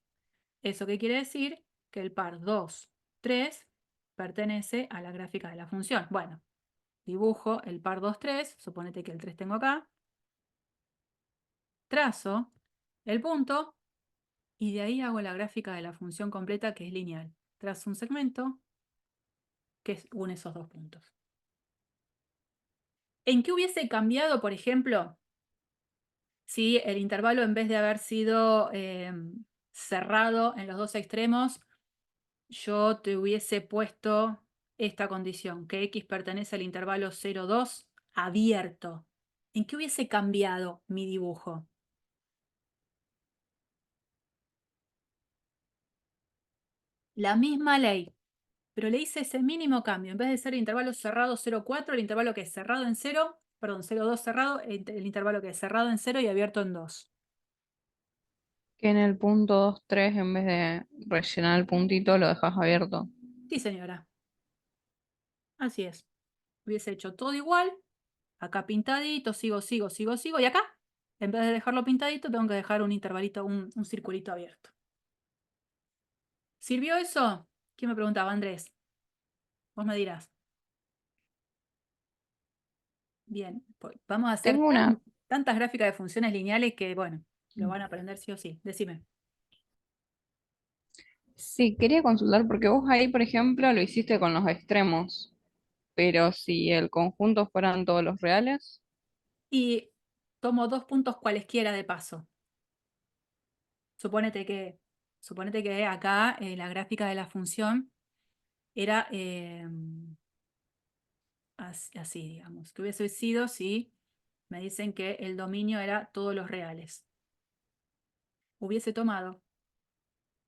¿Eso qué quiere decir? Que el par 2, 3 pertenece a la gráfica de la función. Bueno, dibujo el par 2, 3, suponete que el 3 tengo acá, trazo el punto y de ahí hago la gráfica de la función completa que es lineal. Trazo un segmento que une esos dos puntos. ¿En qué hubiese cambiado, por ejemplo, si el intervalo en vez de haber sido cerrado en los dos extremos, yo te hubiese puesto esta condición, que x pertenece al intervalo 0, 2 abierto? ¿En qué hubiese cambiado mi dibujo? La misma ley, pero le hice ese mínimo cambio. En vez de ser el intervalo cerrado 0, 4, el intervalo que es cerrado en 0, perdón, 0, 2 cerrado, el intervalo que es cerrado en 0 y abierto en 2. Que en el punto 2, 3, en vez de rellenar el puntito, lo dejas abierto. Sí, señora. Así es. Hubiese hecho todo igual. Acá pintadito, sigo, sigo, sigo, sigo. Y acá, en vez de dejarlo pintadito, tengo que dejar un intervalito, un circulito abierto. ¿Sirvió eso? ¿Quién me preguntaba, Andrés? Vos me dirás. Bien, pues vamos a hacer Tengo una. tantas gráficas de funciones lineales que, bueno, lo van a aprender sí o sí. Decime. Sí, quería consultar porque vos ahí, por ejemplo, lo hiciste con los extremos, pero si el conjunto fueran todos los reales, Y tomo dos puntos cualesquiera de paso. Suponete que acá la gráfica de la función era así, digamos. Que hubiese sido si me dicen que el dominio era todos los reales. Hubiese tomado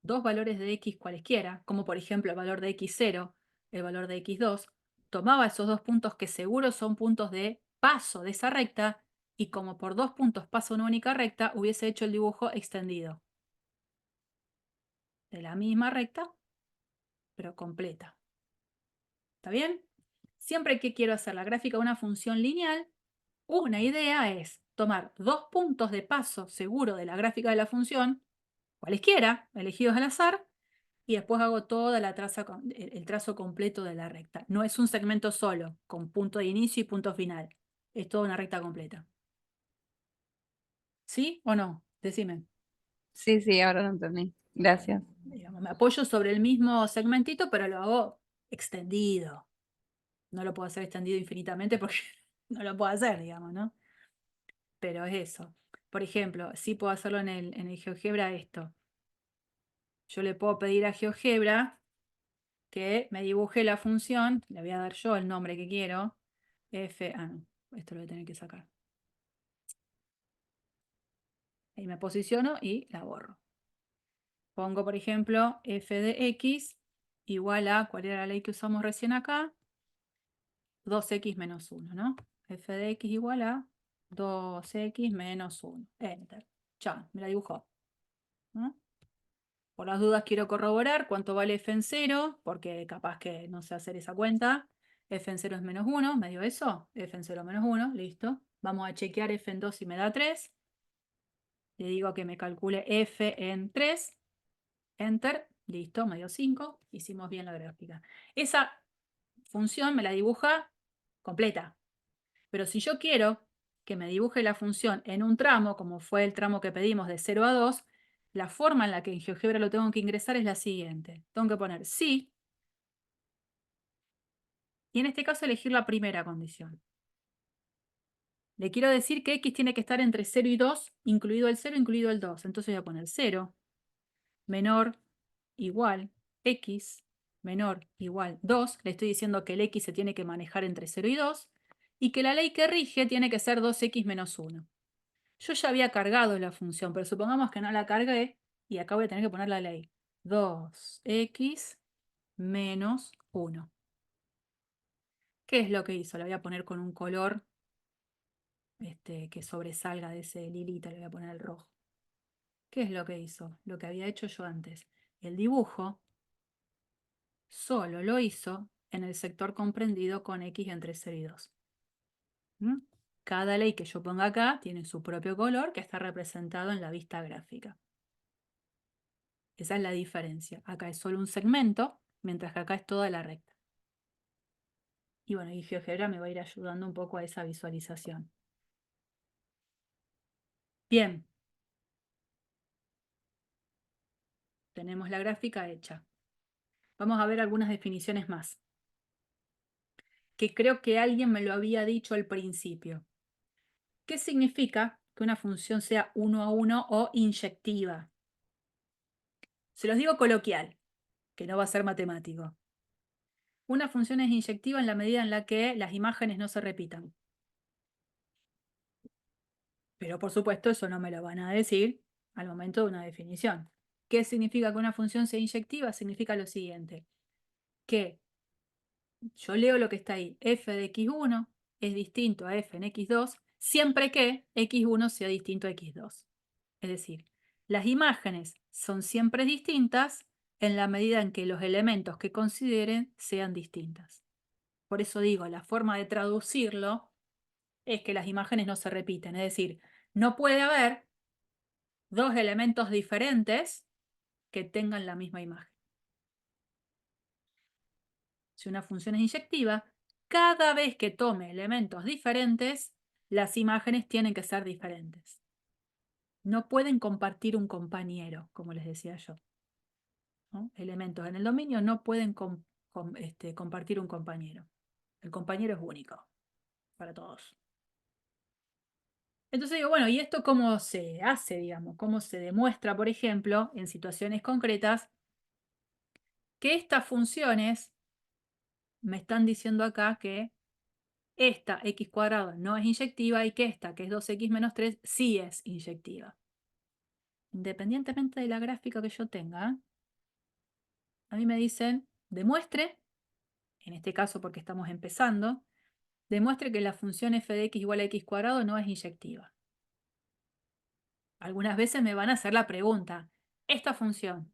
dos valores de x cualesquiera, como por ejemplo el valor de x0, el valor de x2, tomaba esos dos puntos que seguro son puntos de paso de esa recta, y como por dos puntos pasa una única recta, hubiese hecho el dibujo extendido de la misma recta, pero completa. ¿Está bien? Siempre que quiero hacer la gráfica de una función lineal, una idea es tomar dos puntos de paso seguro de la gráfica de la función, cualesquiera, elegidos al azar, y después hago toda el trazo completo de la recta. No es un segmento solo, con punto de inicio y punto final. Es toda una recta completa. ¿Sí o no? Decime. sí, sí, ahora lo entendí. Gracias. Digamos, me apoyo sobre el mismo segmentito, pero lo hago extendido. No lo puedo hacer extendido infinitamente porque no lo puedo hacer, digamos, ¿no? Pero es eso. Por ejemplo, sí puedo hacerlo en el GeoGebra esto. Yo le puedo pedir a GeoGebra que me dibuje la función, le voy a dar yo el nombre que quiero, no, esto lo voy a tener que sacar. Ahí me posiciono y la borro. Pongo, por ejemplo, f de x igual a, ¿cuál era la ley que usamos recién acá? 2x menos 1, ¿no? F de x igual a 2x menos 1. Enter. Ya, me la dibujó. ¿No? Por las dudas quiero corroborar cuánto vale f en 0, porque capaz que no sé hacer esa cuenta. F en 0 es menos 1, ¿me dio eso? F en 0 menos 1, listo. Vamos a chequear f en 2 si me da 3. Le digo que me calcule f en 3. Enter, listo, me dio 5. Hicimos bien la gráfica. Esa función me la dibuja completa. Pero si yo quiero que me dibuje la función en un tramo, como fue el tramo que pedimos de 0 a 2, la forma en la que en GeoGebra lo tengo que ingresar es la siguiente. Tengo que poner sí, y en este caso elegir la primera condición. Le quiero decir que x tiene que estar entre 0 y 2, incluido el 0, incluido el 2. Entonces voy a poner 0 menor igual x menor igual 2. Le estoy diciendo que el x se tiene que manejar entre 0 y 2 y que la ley que rige tiene que ser 2x menos 1. Yo ya había cargado la función, pero supongamos que no la cargué y acá voy a tener que poner la ley. 2x menos 1. ¿Qué es lo que hizo? La voy a poner con un color que sobresalga de ese lilita, le voy a poner el rojo. ¿Qué es lo que hizo? Lo que había hecho yo antes. El dibujo solo lo hizo en el sector comprendido con x entre 0 y 2. ¿Mm? Cada ley que yo ponga acá tiene su propio color que está representado en la vista gráfica. Esa es la diferencia. Acá es solo un segmento, mientras que acá es toda la recta. Y bueno, y GeoGebra me va a ir ayudando un poco a esa visualización. Bien. Tenemos la gráfica hecha. Vamos a ver algunas definiciones más, que creo que alguien me lo había dicho al principio. ¿Qué significa que una función sea 1 a 1 o inyectiva? Se los digo coloquial, que no va a ser matemático. Una función es inyectiva en la medida en la que las imágenes no se repitan. Pero por supuesto eso no me lo van a decir al momento de una definición. ¿Qué significa que una función sea inyectiva? Significa lo siguiente, que yo leo lo que está ahí, f de x1 es distinto a f en x2 siempre que x1 sea distinto a x2. Es decir, las imágenes son siempre distintas en la medida en que los elementos que consideren sean distintas. Por eso digo, la forma de traducirlo es que las imágenes no se repiten. Es decir, no puede haber dos elementos diferentes que tengan la misma imagen. Si una función es inyectiva, cada vez que tome elementos diferentes, las imágenes tienen que ser diferentes. No pueden compartir un compañero, como les decía yo, ¿no? Elementos en el dominio no pueden compartir un compañero. El compañero es único para todos. Entonces digo, bueno, ¿y esto cómo se hace, digamos? ¿Cómo se demuestra, por ejemplo, en situaciones concretas, que estas funciones me están diciendo acá que esta x cuadrado no es inyectiva y que esta, que es 2x menos 3, sí es inyectiva? Independientemente de la gráfica que yo tenga, a mí me dicen, demuestre, en este caso porque estamos empezando, demuestre que la función f de x igual a x cuadrado no es inyectiva. Algunas veces me van a hacer la pregunta, ¿esta función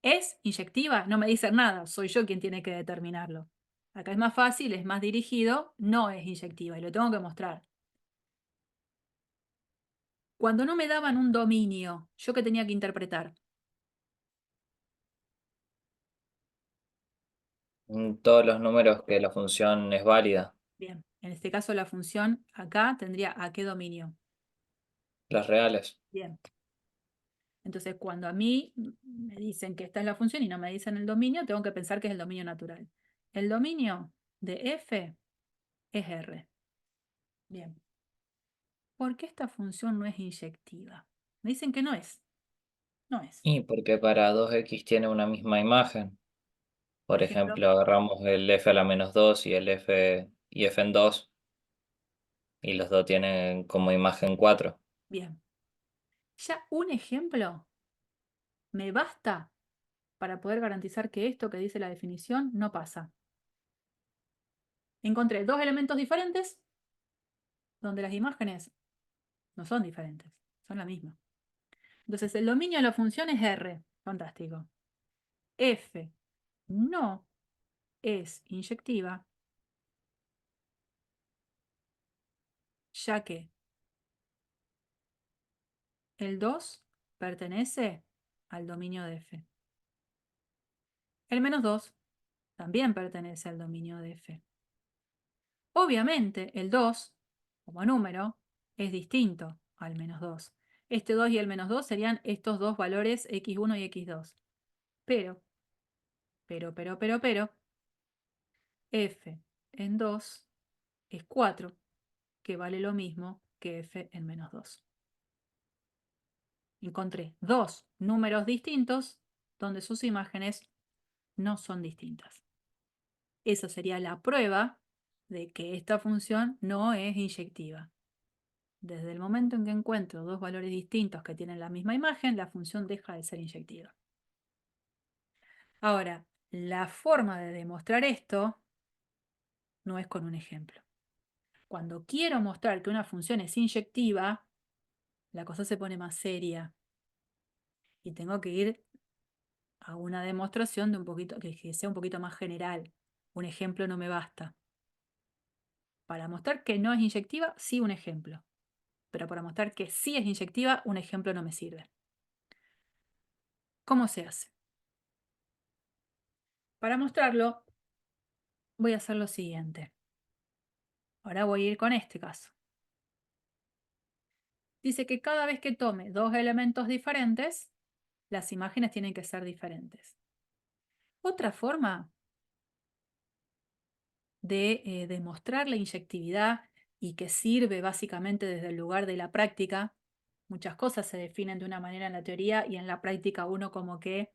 es inyectiva? No me dicen nada, soy yo quien tiene que determinarlo. Acá es más fácil, es más dirigido, no es inyectiva y lo tengo que mostrar. Cuando no me daban un dominio, ¿yo qué tenía que interpretar? Todos los números que la función es válida, Bien, en este caso la función acá tendría ¿a qué dominio? las reales. Bien. Entonces, cuando a mí me dicen que esta es la función y no me dicen el dominio, tengo que pensar que es el dominio natural. El dominio de f es R. Bien. ¿Por qué esta función no es inyectiva? Me dicen que no es. No es. Y porque para 2x tiene una misma imagen. Por Por ejemplo, ejemplo, agarramos el f a la menos 2 y el f y f en 2 y los dos tienen como imagen 4. bien. Ya un ejemplo me basta para poder garantizar que esto que dice la definición no pasa. encontré dos elementos diferentes donde las imágenes no son diferentes, son la misma. Entonces, el dominio de la función es R. Fantástico. F no es inyectiva, ya que el 2 pertenece al dominio de F. El menos 2 también pertenece al dominio de F. Obviamente, el 2, como número, es distinto al menos 2. Este 2 y el menos 2 serían estos dos valores x1 y x2. Pero, f en 2 es 4, que vale lo mismo que f en menos 2. Encontré dos números distintos donde sus imágenes no son distintas. Esa sería la prueba de que esta función no es inyectiva. Desde el momento en que encuentro dos valores distintos que tienen la misma imagen, la función deja de ser inyectiva. Ahora, la forma de demostrar esto no es con un ejemplo. Cuando quiero mostrar que una función es inyectiva, la cosa se pone más seria y tengo que ir a una demostración de un poquito, que sea un poquito más general. Un ejemplo no me basta. Para mostrar que no es inyectiva, sí un ejemplo. Pero para mostrar que sí es inyectiva, un ejemplo no me sirve. ¿Cómo se hace? Para mostrarlo, voy a hacer lo siguiente. Ahora voy a ir con este caso. Dice que cada vez que tome dos elementos diferentes, las imágenes tienen que ser diferentes. Otra forma de demostrar la inyectividad y que sirve básicamente desde el lugar de la práctica. Muchas cosas se definen de una manera en la teoría y en la práctica uno como que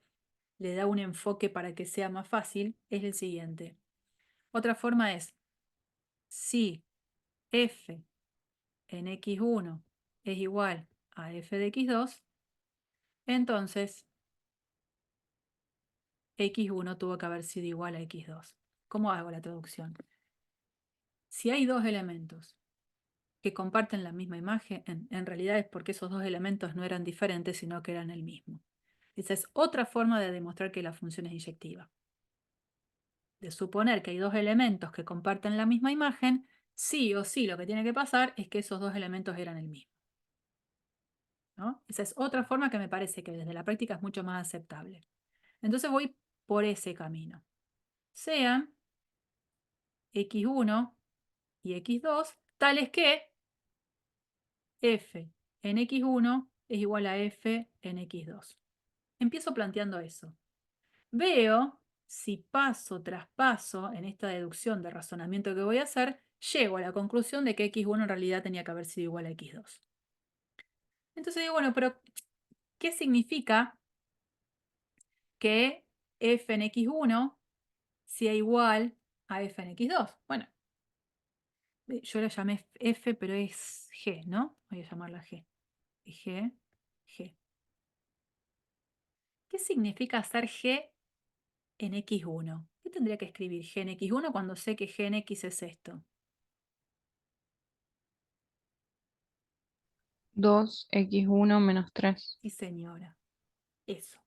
le da un enfoque para que sea más fácil, es el siguiente. Otra forma es, si f en x1 es igual a f de x2, entonces x1 tuvo que haber sido igual a x2. ¿Cómo hago la traducción? Si hay dos elementos que comparten la misma imagen, en realidad es porque esos dos elementos no eran diferentes, sino que eran el mismo. Esa es otra forma de demostrar que la función es inyectiva. De suponer que hay dos elementos que comparten la misma imagen, sí o sí lo que tiene que pasar es que esos dos elementos eran el mismo. ¿No? Esa es otra forma que me parece que desde la práctica es mucho más aceptable. Entonces voy por ese camino. Sean x1 y x2 tales que f en x1 es igual a f en x2. Empiezo planteando eso. Veo si paso tras paso en esta deducción de razonamiento que voy a hacer, llego a la conclusión de que x1 en realidad tenía que haber sido igual a x2. Entonces digo, bueno, pero ¿qué significa que f en x1 sea igual a f en x2? Bueno, yo la llamé f, pero es g, ¿no? Voy a llamarla g. G, g. ¿Qué significa hacer g en x1? ¿Qué tendría que escribir g en x1 cuando sé que g en x es esto? 2x1 menos 3. Sí, señora. Eso.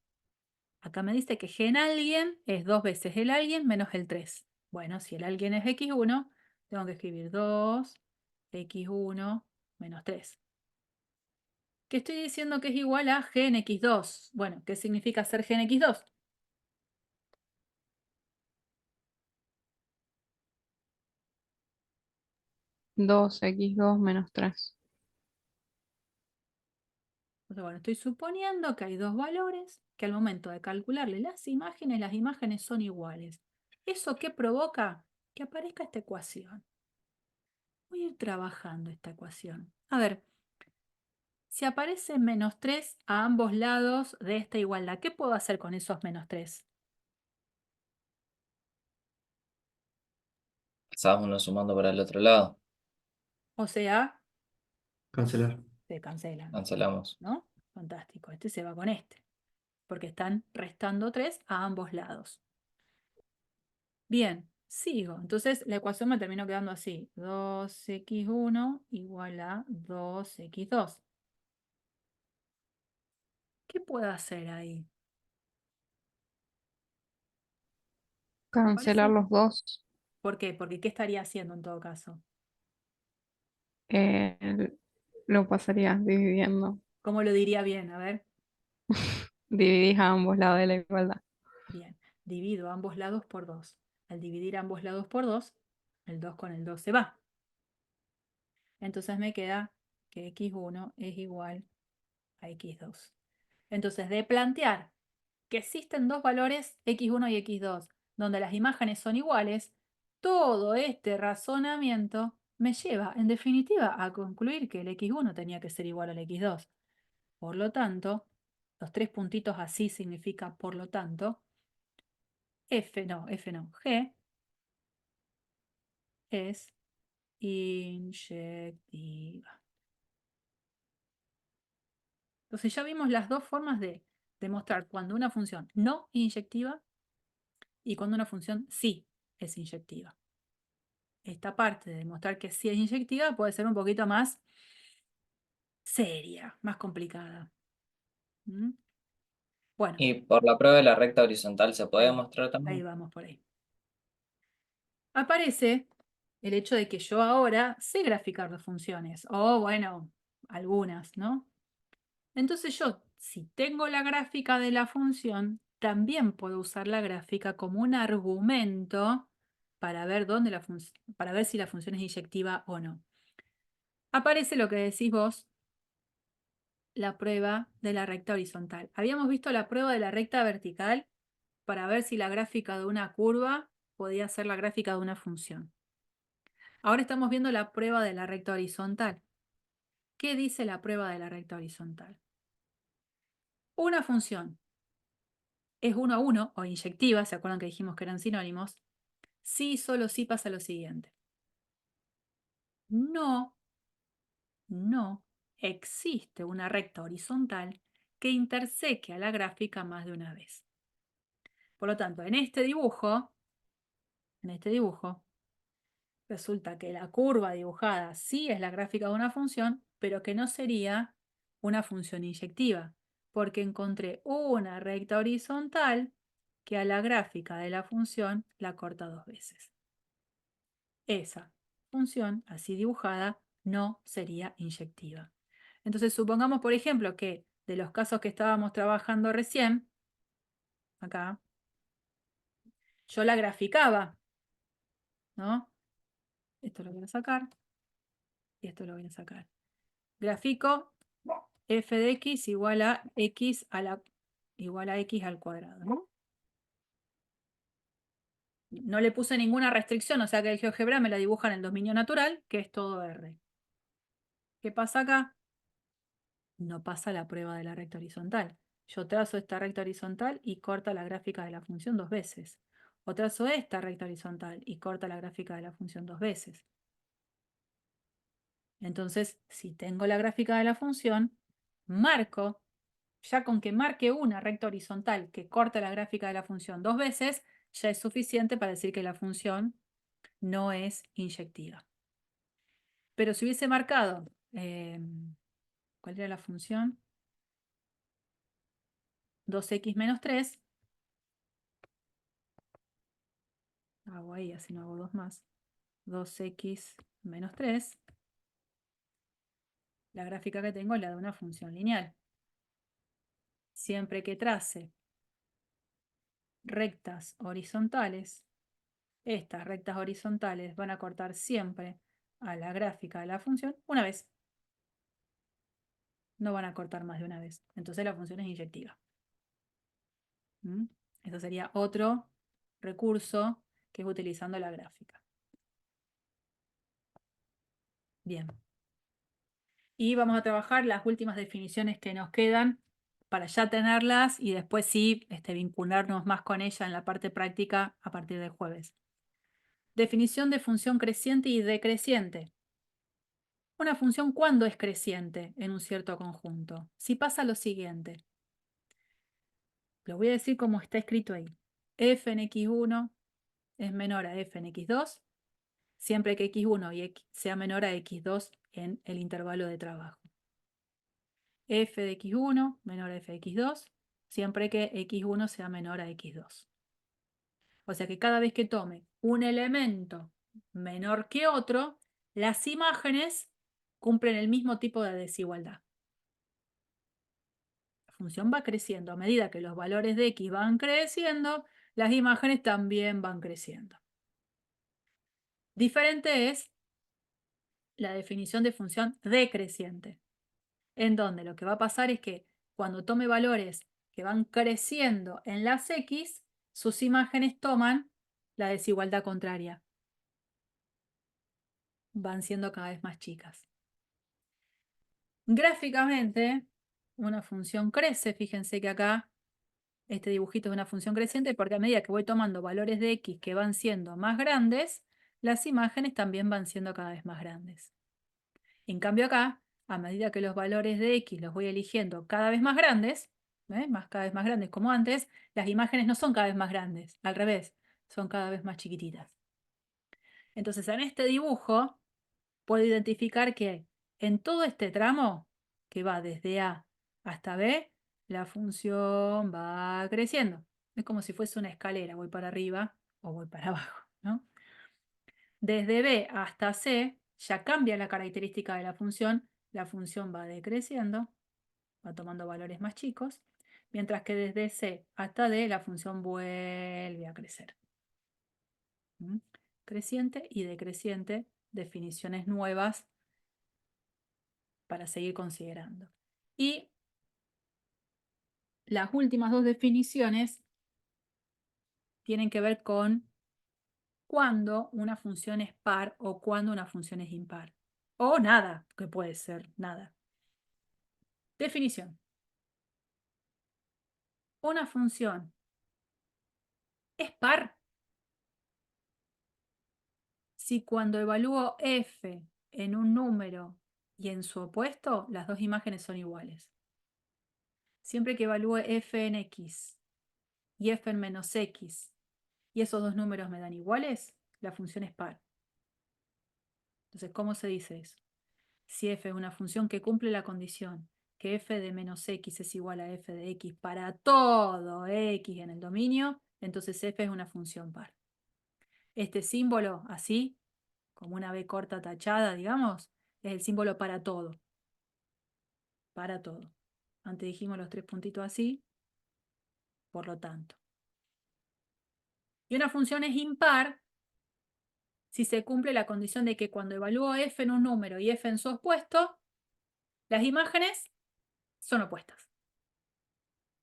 Acá me dice que g en alguien es 2 veces el alguien menos el 3. Bueno, si el alguien es x1, tengo que escribir 2x1 menos 3. ¿Qué estoy diciendo que es igual a g en x2? Bueno, ¿qué significa hacer g en x2? 2x2 menos 3. Entonces, bueno, estoy suponiendo que hay dos valores que al momento de calcularle las imágenes son iguales. ¿Eso qué provoca? Que aparezca esta ecuación. Voy a ir trabajando esta ecuación. A ver, si aparece menos 3 a ambos lados de esta igualdad, ¿qué puedo hacer con esos menos 3? Quizás uno sumando para el otro lado. O sea, Cancelar. se cancelan, Cancelamos. ¿no? Fantástico. Este se va con este, porque están restando 3 a ambos lados. Bien, sigo. Entonces la ecuación me terminó quedando así. 2x1 igual a 2x2. ¿Qué puedo hacer ahí? Me Cancelar parece. los dos. ¿Por qué? Porque ¿qué estaría haciendo en todo caso? eh, lo pasarías dividiendo. ¿Cómo lo diría bien? A ver. Dividís a ambos lados de la igualdad. Bien. Divido ambos lados por 2. Al dividir ambos lados por 2, el 2 con el 2 se va. Entonces me queda que x1 es igual a x2. Entonces, de plantear que existen dos valores x1 y x2, donde las imágenes son iguales, todo este razonamiento me lleva, en definitiva, a concluir que el x1 tenía que ser igual al x2. Por lo tanto, los tres puntitos así significa por lo tanto, G es inyectiva. Entonces ya vimos las dos formas de demostrar cuando una función no inyectiva y cuando una función sí es inyectiva. Esta parte de demostrar que sí es inyectiva puede ser un poquito más seria, más complicada. ¿Mm? Bueno, Y por la prueba de la recta horizontal se puede ahí, demostrar ahí también. vamos por ahí. Aparece el hecho de que yo ahora sé graficar las funciones, o bueno, algunas, ¿no? Entonces yo, si tengo la gráfica de la función, también puedo usar la gráfica como un argumento para ver, para ver si la función es inyectiva o no. Aparece lo que decís vos, la prueba de la recta horizontal. Habíamos visto la prueba de la recta vertical para ver si la gráfica de una curva podía ser la gráfica de una función. Ahora estamos viendo la prueba de la recta horizontal. ¿Qué dice la prueba de la recta horizontal? Una función es 1 a 1 o inyectiva, ¿se acuerdan que dijimos que eran sinónimos? Sí, solo sí pasa lo siguiente. No existe una recta horizontal que interseque a la gráfica más de una vez. Por lo tanto, en este dibujo, resulta que la curva dibujada sí es la gráfica de una función, pero que no sería una función inyectiva, porque encontré una recta horizontal que a la gráfica de la función la corta dos veces. Esa función, así dibujada, no sería inyectiva. Entonces, supongamos, por ejemplo, que de los casos que estábamos trabajando recién, acá, yo la graficaba, ¿no? Esto lo voy a sacar y esto lo voy a sacar. Grafico f de x igual a x al cuadrado, ¿no? No le puse ninguna restricción, o sea que el GeoGebra me la dibuja en el dominio natural, que es todo R. ¿Qué pasa acá? No pasa la prueba de la recta horizontal. Yo trazo esta recta horizontal y corta la gráfica de la función dos veces. O trazo esta recta horizontal y corta la gráfica de la función dos veces. Entonces, si tengo la gráfica de la función, marco, ya con que marque una recta horizontal que corta la gráfica de la función dos veces, ya es suficiente para decir que la función no es inyectiva. Pero si hubiese marcado, ¿cuál era la función? 2x menos 3, hago ahí, así no hago dos más, 2x menos 3, la gráfica que tengo es la de una función lineal. Siempre que trace rectas horizontales, estas rectas horizontales van a cortar siempre a la gráfica de la función una vez. No van a cortar más de una vez. Entonces la función es inyectiva. Eso sería otro recurso que es utilizando la gráfica. Bien. Y vamos a trabajar las últimas definiciones que nos quedan para ya tenerlas y después sí vincularnos más con ella en la parte práctica a partir del jueves. Definición de función creciente y decreciente. Una función, ¿cuándo es creciente en un cierto conjunto? Si pasa lo siguiente. Lo voy a decir como está escrito ahí. F en x1 es menor a f en x2, siempre que x1 y sea menor a x2 en el intervalo de trabajo. F de x1 menor a f de x2, siempre que x1 sea menor a x2. O sea que cada vez que tome un elemento menor que otro, las imágenes cumplen el mismo tipo de desigualdad. La función va creciendo. A medida que los valores de x van creciendo, las imágenes también van creciendo. Diferente es la definición de función decreciente, en donde lo que va a pasar es que cuando tome valores que van creciendo en las x, sus imágenes toman la desigualdad contraria. Van siendo cada vez más chicas. Gráficamente, una función crece. Fíjense que acá este dibujito es una función creciente porque a medida que voy tomando valores de x que van siendo más grandes, las imágenes también van siendo cada vez más grandes. En cambio acá, a medida que los valores de x los voy eligiendo cada vez más grandes, cada vez más grandes como antes, las imágenes no son cada vez más grandes, al revés, son cada vez más chiquititas. Entonces en este dibujo puedo identificar que en todo este tramo, que va desde A hasta B, la función va creciendo. Es como si fuese una escalera, voy para arriba o voy para abajo, ¿no? Desde B hasta C ya cambia la característica de la función va decreciendo, va tomando valores más chicos, mientras que desde C hasta D la función vuelve a crecer. ¿Mm? Creciente y decreciente, definiciones nuevas para seguir considerando. Y las últimas dos definiciones tienen que ver con cuándo una función es par o cuándo una función es impar. O nada, que puede ser nada. Definición. Una función es par si cuando evalúo f en un número y en su opuesto, las dos imágenes son iguales. Siempre que evalúe f en x y f en menos x y esos dos números me dan iguales, la función es par. Entonces, ¿cómo se dice eso? Si f es una función que cumple la condición que f de menos x es igual a f de x para todo x en el dominio, entonces f es una función par. Este símbolo, así, como una b corta tachada, digamos, es el símbolo para todo. Para todo. Antes dijimos los tres puntitos así, por lo tanto. Y una función es impar si se cumple la condición de que cuando evalúo f en un número y f en su opuesto, las imágenes son opuestas.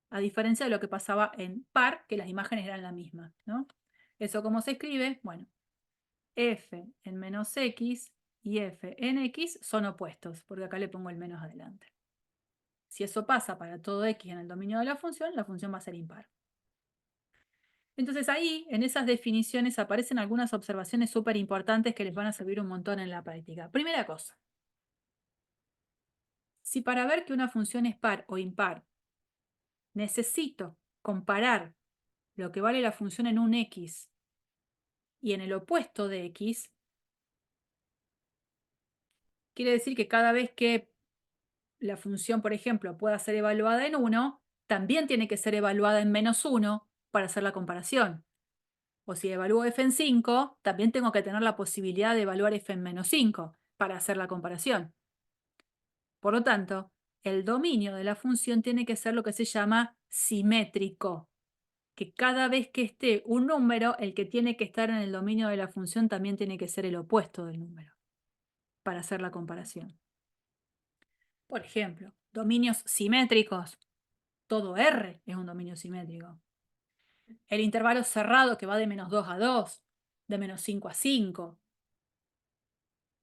A diferencia de lo que pasaba en par, que las imágenes eran la misma, ¿no? ¿Eso cómo se escribe? Bueno, f en menos x y f en x son opuestos, porque acá le pongo el menos adelante. Si eso pasa para todo x en el dominio de la función va a ser impar. Entonces ahí, en esas definiciones, aparecen algunas observaciones súper importantes que les van a servir un montón en la práctica. Primera cosa, si para ver que una función es par o impar, necesito comparar lo que vale la función en un x y en el opuesto de x, quiere decir que cada vez que la función, por ejemplo, pueda ser evaluada en 1, también tiene que ser evaluada en menos 1 para hacer la comparación. O si evalúo f en 5, también tengo que tener la posibilidad de evaluar f en menos 5 para hacer la comparación. Por lo tanto, el dominio de la función tiene que ser lo que se llama simétrico. Que cada vez que esté un número, el que tiene que estar en el dominio de la función también tiene que ser el opuesto del número para hacer la comparación. Por ejemplo, dominios simétricos. Todo R es un dominio simétrico. El intervalo cerrado que va de menos 2 a 2, de menos 5 a 5.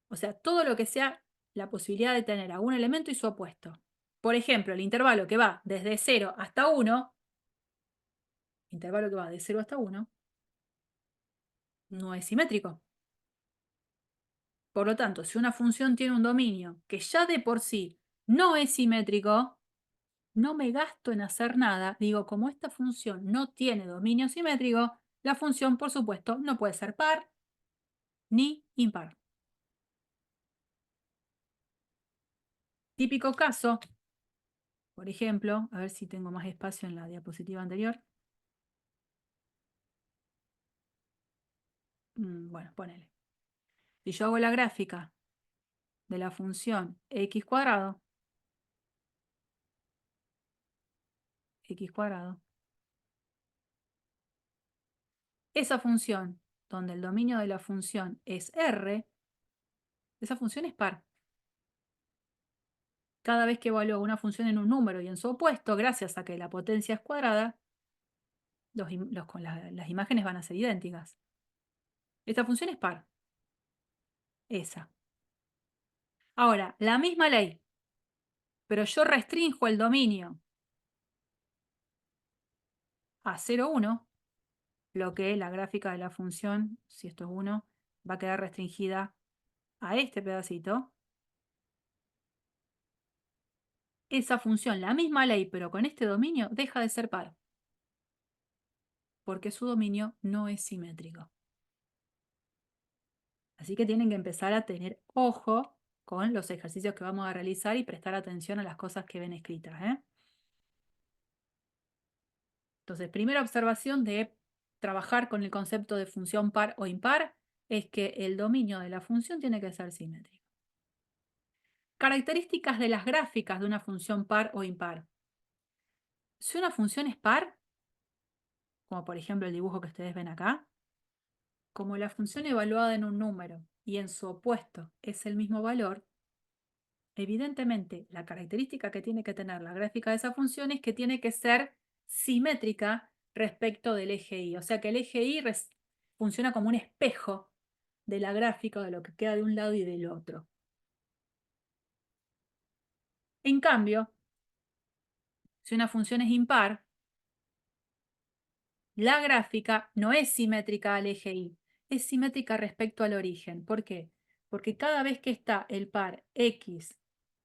O sea, todo lo que sea la posibilidad de tener a un elemento y su opuesto. Por ejemplo, el intervalo que va desde 0 hasta 1, intervalo que va de 0 hasta 1, no es simétrico. Por lo tanto, si una función tiene un dominio que ya de por sí no es simétrico, no me gasto en hacer nada. Digo, como esta función no tiene dominio simétrico, La función, por supuesto, no puede ser par ni impar. Típico caso, por ejemplo, a ver si tengo más espacio en la diapositiva anterior. Bueno, ponele. Si yo hago la gráfica de la función x cuadrado, esa función, donde el dominio de la función es R, esa función es par. Cada vez que evalúo una función en un número y en su opuesto, gracias a que la potencia es cuadrada, las imágenes van a ser idénticas. Esta función es par. Esa. Ahora, la misma ley, pero yo restringo el dominio a 0, 1, lo que la gráfica de la función, si esto es 1, va a quedar restringida a este pedacito. Esa función, la misma ley, pero con este dominio, deja de ser par, porque su dominio no es simétrico. Así que tienen que empezar a tener ojo con los ejercicios que vamos a realizar y prestar atención a las cosas que ven escritas, ¿eh? Entonces, primera observación de trabajar con el concepto de función par o impar es que el dominio de la función tiene que ser simétrico. Características de las gráficas de una función par o impar. Si una función es par, como por ejemplo el dibujo que ustedes ven acá, como la función evaluada en un número y en su opuesto es el mismo valor, evidentemente la característica que tiene que tener la gráfica de esa función es que tiene que ser simétrica respecto del eje Y. O sea que el eje Y funciona como un espejo de la gráfica de lo que queda de un lado y del otro. En cambio, si una función es impar, la gráfica no es simétrica al eje Y, es simétrica respecto al origen. ¿Por qué? Porque cada vez que está el par x,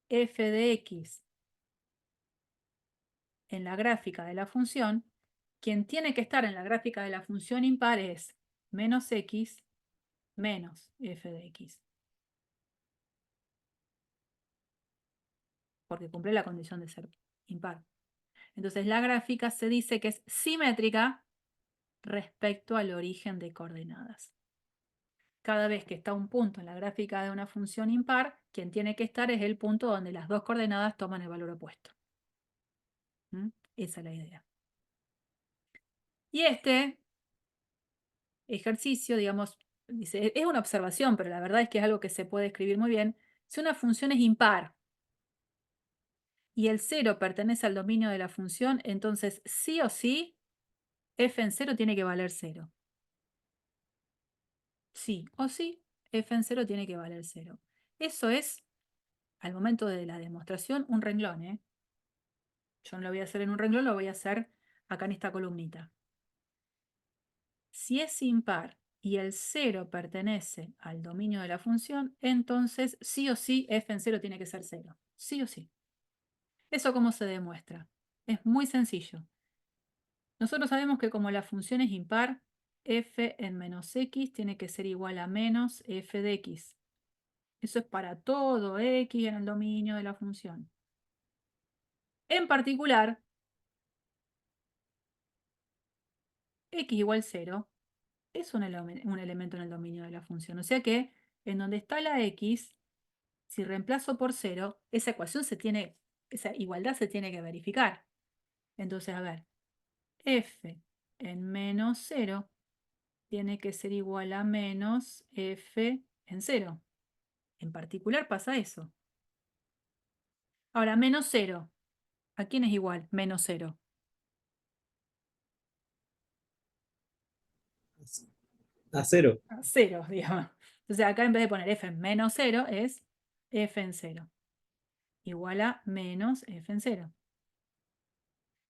f de x en la gráfica de la función, quien tiene que estar en la gráfica de la función impar es menos x menos f de x. Porque cumple la condición de ser impar. Entonces la gráfica se dice que es simétrica respecto al origen de coordenadas. Cada vez que está un punto en la gráfica de una función impar, quien tiene que estar es el punto donde las dos coordenadas toman el valor opuesto. Esa es la idea. Y este ejercicio, digamos, dice, es una observación, pero la verdad es que es algo que se puede escribir muy bien. Si una función es impar y el 0 pertenece al dominio de la función, entonces sí o sí, f en 0 tiene que valer 0. Sí o sí, f en 0 tiene que valer 0. Eso es, al momento de la demostración, un renglón, ¿eh? Yo no lo voy a hacer en un renglón, lo voy a hacer acá en esta columnita. Si es impar y el 0 pertenece al dominio de la función, entonces sí o sí f en 0 tiene que ser 0. Sí o sí. ¿Eso cómo se demuestra? Es muy sencillo. Nosotros sabemos que como la función es impar, f en menos x tiene que ser igual a menos f de x. Eso es para todo x en el dominio de la función. En particular, x igual 0 es un elemento en el dominio de la función. O sea que en donde está la x, si reemplazo por 0, esa ecuación esa igualdad se tiene que verificar. Entonces, a ver, f en menos 0 tiene que ser igual a menos f en 0. En particular pasa eso. Ahora, menos 0. ¿A quién es igual? Menos 0. A cero. A 0, digamos. Entonces acá en vez de poner f en menos 0 es f en 0. Igual a menos f en 0.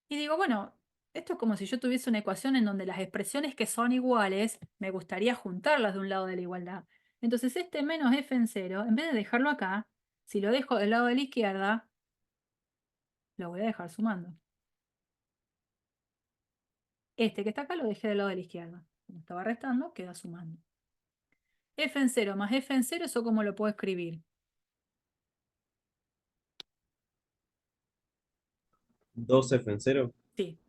Y digo, bueno, esto es como si yo tuviese una ecuación en donde las expresiones que son iguales, me gustaría juntarlas de un lado de la igualdad. Entonces este menos f en 0, en vez de dejarlo acá, si lo dejo del lado de la izquierda, lo voy a dejar sumando. Este que está acá lo dejé del lado de la izquierda. Como estaba restando, queda sumando. F en 0 más F en 0, ¿eso cómo lo puedo escribir? 2F en 0. Sí.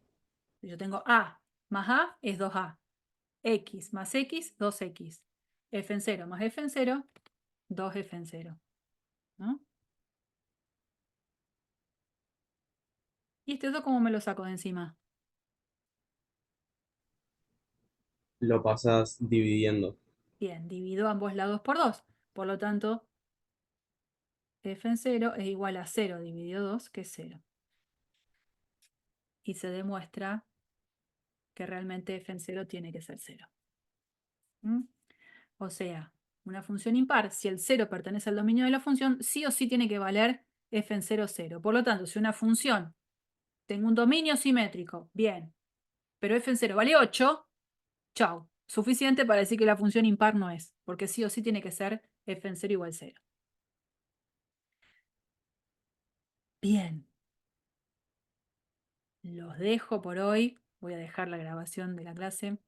Yo tengo A más A es 2A. X más X, 2X. F en 0 más F en 0, 2F en 0. ¿No? ¿Y este otro cómo me lo saco de encima? Lo pasas dividiendo. Bien, divido ambos lados por 2. Por lo tanto, F en 0 es igual a 0 dividido 2, que es 0. Y se demuestra que realmente F en 0 tiene que ser 0. ¿Mm? O sea, una función impar, si el 0 pertenece al dominio de la función, sí o sí tiene que valer F en 0, 0. Por lo tanto, si una función tengo un dominio simétrico, bien, pero F en 0 vale 8, chau. Suficiente para decir que la función impar no es, porque sí o sí tiene que ser F en 0 igual 0. Bien. Los dejo por hoy. Voy a dejar la grabación de la clase.